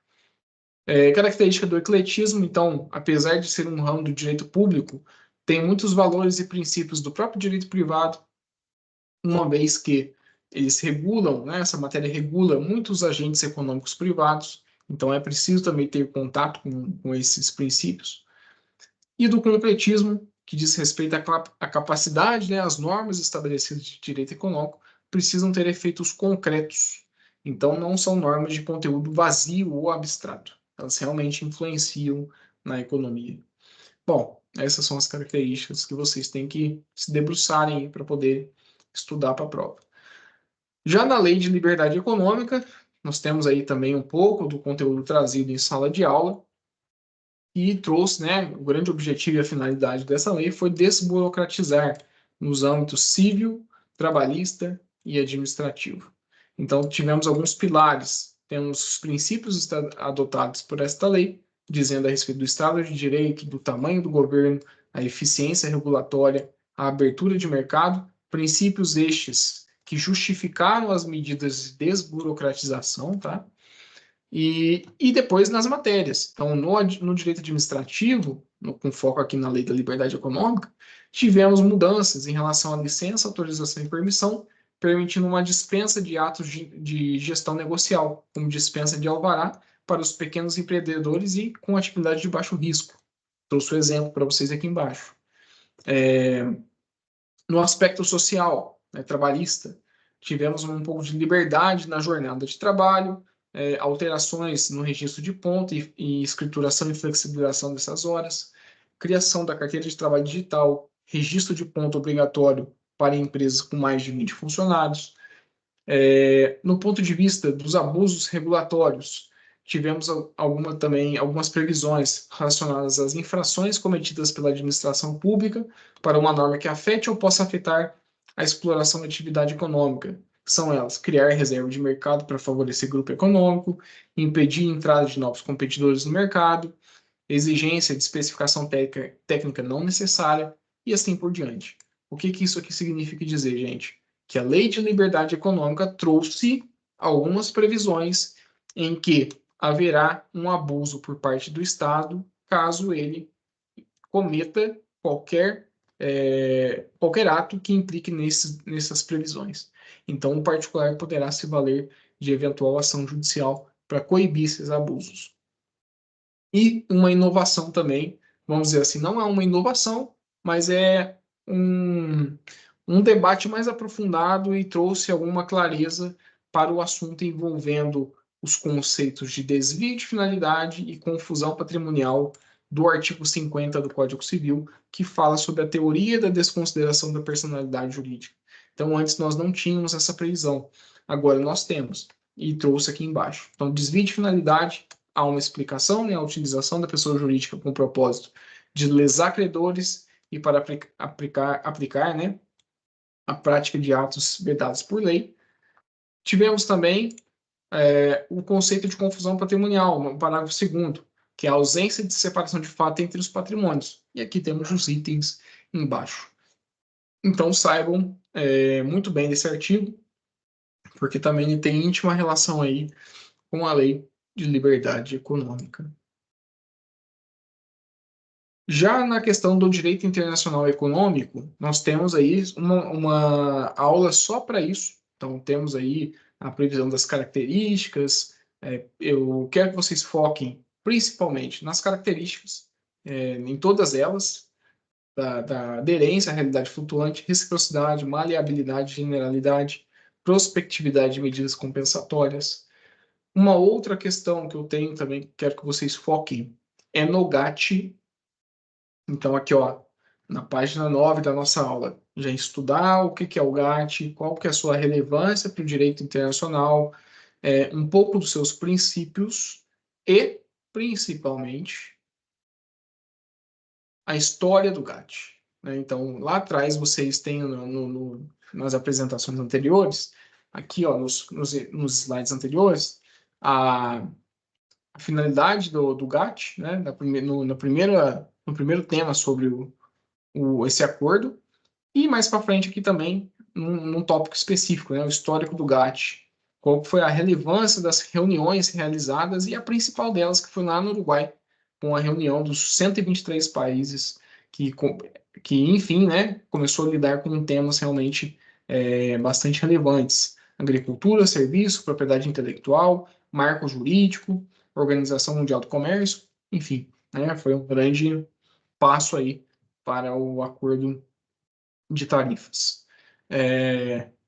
Característica do ecletismo, então, apesar de ser um ramo do direito público, tem muitos valores e princípios do próprio direito privado, uma vez que eles regulam, né, essa matéria regula muitos agentes econômicos privados, então é preciso também ter contato com esses princípios. E do concretismo, que diz respeito à capacidade, né, as normas estabelecidas de direito econômico precisam ter efeitos concretos. Então, não são normas de conteúdo vazio ou abstrato. Elas realmente influenciam na economia. Bom, essas são as características que vocês têm que se debruçarem para poder estudar para a prova. Já na lei de liberdade econômica, nós temos aí também um pouco do conteúdo trazido em sala de aula, e trouxe, né, o grande objetivo e a finalidade dessa lei foi desburocratizar nos âmbitos civil, trabalhista e administrativo. Então, tivemos alguns pilares. Temos os princípios adotados por esta lei, dizendo a respeito do Estado de Direito, do tamanho do governo, a eficiência regulatória, a abertura de mercado, princípios estes que justificaram as medidas de desburocratização, tá? E depois nas matérias. Então, no direito administrativo, com foco aqui na lei da liberdade econômica, tivemos mudanças em relação à licença, autorização e permissão, permitindo uma dispensa de atos de gestão negocial, como dispensa de alvará para os pequenos empreendedores e com atividade de baixo risco. Trouxe o exemplo para vocês aqui embaixo. No aspecto social, né, trabalhista, tivemos um pouco de liberdade na jornada de trabalho, alterações no registro de ponto e escrituração e flexibilização dessas horas, criação da carteira de trabalho digital, registro de ponto obrigatório para empresas com mais de 20 funcionários. No ponto de vista dos abusos regulatórios, tivemos algumas previsões relacionadas às infrações cometidas pela administração pública para uma norma que afete ou possa afetar a exploração da atividade econômica. São elas: criar reserva de mercado para favorecer grupo econômico, impedir a entrada de novos competidores no mercado, exigência de especificação técnica não necessária e assim por diante. O que isso aqui significa dizer, gente? Que a Lei de Liberdade Econômica trouxe algumas previsões em que haverá um abuso por parte do Estado caso ele cometa qualquer ato que implique nessas previsões. Então, o particular poderá se valer de eventual ação judicial para coibir esses abusos. E uma inovação também, vamos dizer assim, não é uma inovação, mas é um debate mais aprofundado e trouxe alguma clareza para o assunto envolvendo os conceitos de desvio de finalidade e confusão patrimonial do artigo 50 do Código Civil, que fala sobre a teoria da desconsideração da personalidade jurídica. Então, antes nós não tínhamos essa previsão, agora nós temos. e trouxe aqui embaixo. Então, desvio de finalidade, há uma explicação, né, a utilização da pessoa jurídica com o propósito de lesar credores e para aplicar, né, a prática de atos vedados por lei. Tivemos também o conceito de confusão patrimonial, no parágrafo 2º, que é a ausência de separação de fato entre os patrimônios. E aqui temos os itens embaixo. Então, saibam muito bem desse artigo, porque também ele tem íntima relação aí com a lei de liberdade econômica. Já na questão do direito internacional econômico, nós temos aí uma aula só para isso. Então, temos aí a previsão das características. Eu quero que vocês foquem principalmente nas características, em todas elas, da aderência à realidade flutuante, reciprocidade, maleabilidade, generalidade, prospectividade de medidas compensatórias. Uma outra questão que eu tenho também, que quero que vocês foquem, é no GATT. Então, aqui, ó, na página 9 da nossa aula, já estudar o que é o GATT, qual que é a sua relevância para o direito internacional, um pouco dos seus princípios e, principalmente, a história do GATT. Né? Então, lá atrás, vocês têm nas apresentações anteriores, aqui, ó, nos slides anteriores, a finalidade do GATT, né, no primeiro tema sobre esse acordo, e mais para frente aqui também, num tópico específico, né, o histórico do GATT, qual foi a relevância das reuniões realizadas e a principal delas, que foi lá no Uruguai, com a reunião dos 123 países que enfim, né, começou a lidar com temas realmente bastante relevantes. Agricultura, serviço, propriedade intelectual, marco jurídico, Organização Mundial do Comércio, enfim, né, foi um grande passo aí para o acordo de tarifas.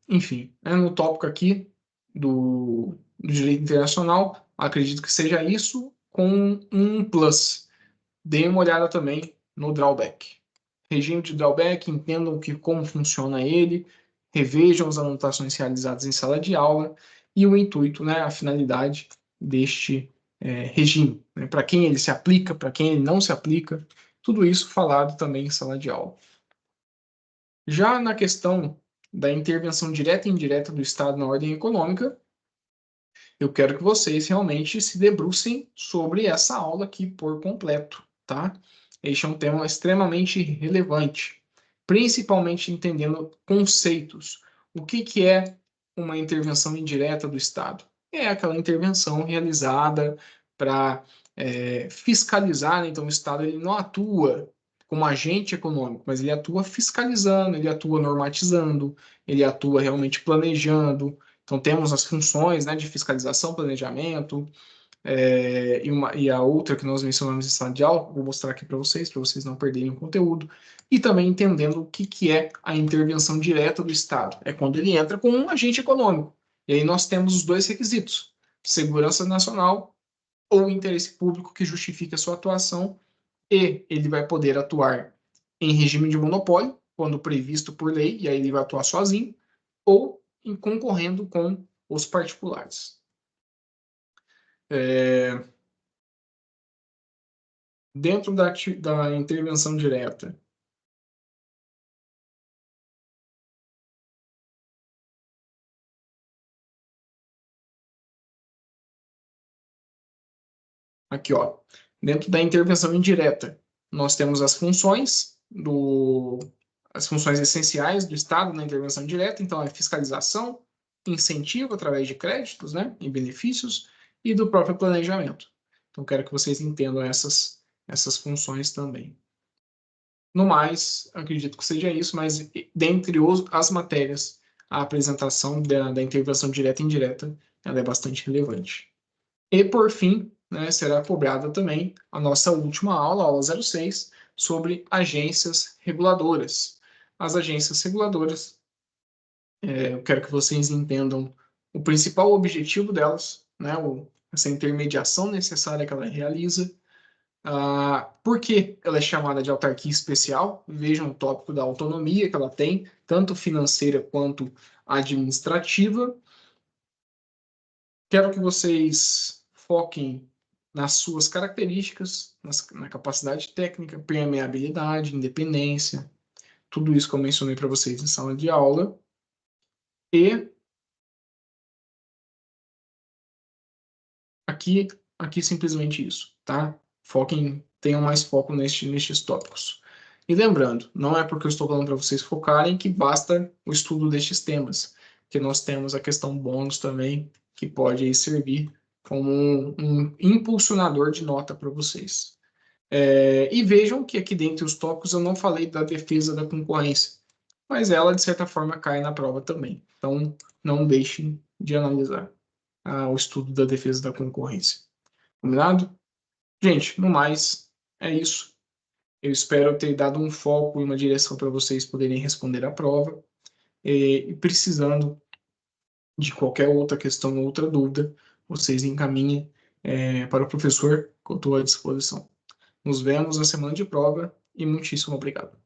Enfim, no tópico aqui do direito internacional, acredito que seja isso, com um plus. Deem uma olhada também no drawback. Regime de drawback, entendam como funciona ele, revejam as anotações realizadas em sala de aula e o intuito, né, a finalidade deste regime, né, para quem ele se aplica, para quem ele não se aplica, tudo isso falado também em sala de aula. Já na questão da intervenção direta e indireta do Estado na ordem econômica, eu quero que vocês realmente se debrucem sobre essa aula aqui por completo, tá? Este é um tema extremamente relevante, principalmente entendendo conceitos. O que é uma intervenção indireta do Estado? É aquela intervenção realizada para fiscalizar, né? Então, o Estado ele não atua como agente econômico, mas ele atua fiscalizando, ele atua normatizando, ele atua realmente planejando. Então, temos as funções, né, de fiscalização, planejamento, e a outra que nós mencionamos em sala de aula, vou mostrar aqui para vocês não perderem o conteúdo, e também entendendo o que é a intervenção direta do Estado. É quando ele entra com um agente econômico. E aí nós temos os dois requisitos: segurança nacional ou interesse público que justifique a sua atuação, e ele vai poder atuar em regime de monopólio, quando previsto por lei, e aí ele vai atuar sozinho, ou concorrendo com os particulares. Dentro da intervenção direta, aqui, ó, dentro da intervenção indireta, nós temos as funções essenciais do Estado na intervenção direta, então é fiscalização, incentivo através de créditos, né, e benefícios, e do próprio planejamento. Então, quero que vocês entendam essas funções também. No mais, acredito que seja isso, mas dentre as matérias, a apresentação da intervenção direta e indireta, ela é bastante relevante. E, por fim, né, será cobrada também a nossa última aula, a aula 06, sobre agências reguladoras. As agências reguladoras, eu quero que vocês entendam o principal objetivo delas, né, essa intermediação necessária que ela realiza. Por que ela é chamada de autarquia especial? Vejam o tópico da autonomia que ela tem, tanto financeira quanto administrativa. Quero que vocês foquem nas suas características, na capacidade técnica, permeabilidade, independência, tudo isso que eu mencionei para vocês em sala de aula. E aqui simplesmente isso, tá? Foquem, tenham mais foco nestes tópicos. E lembrando, não é porque eu estou falando para vocês focarem que basta o estudo destes temas, que nós temos a questão bônus também, que pode aí servir como um impulsionador de nota para vocês. E vejam que aqui dentre os tópicos eu não falei da defesa da concorrência, mas ela, de certa forma, cai na prova também. Então, não deixem de analisar o estudo da defesa da concorrência. Combinado? Gente, no mais, é isso. Eu espero ter dado um foco e uma direção para vocês poderem responder à prova. E precisando de qualquer outra questão ou outra dúvida, vocês encaminhem para o professor, que eu estou à disposição. Nos vemos na semana de prova e muitíssimo obrigado.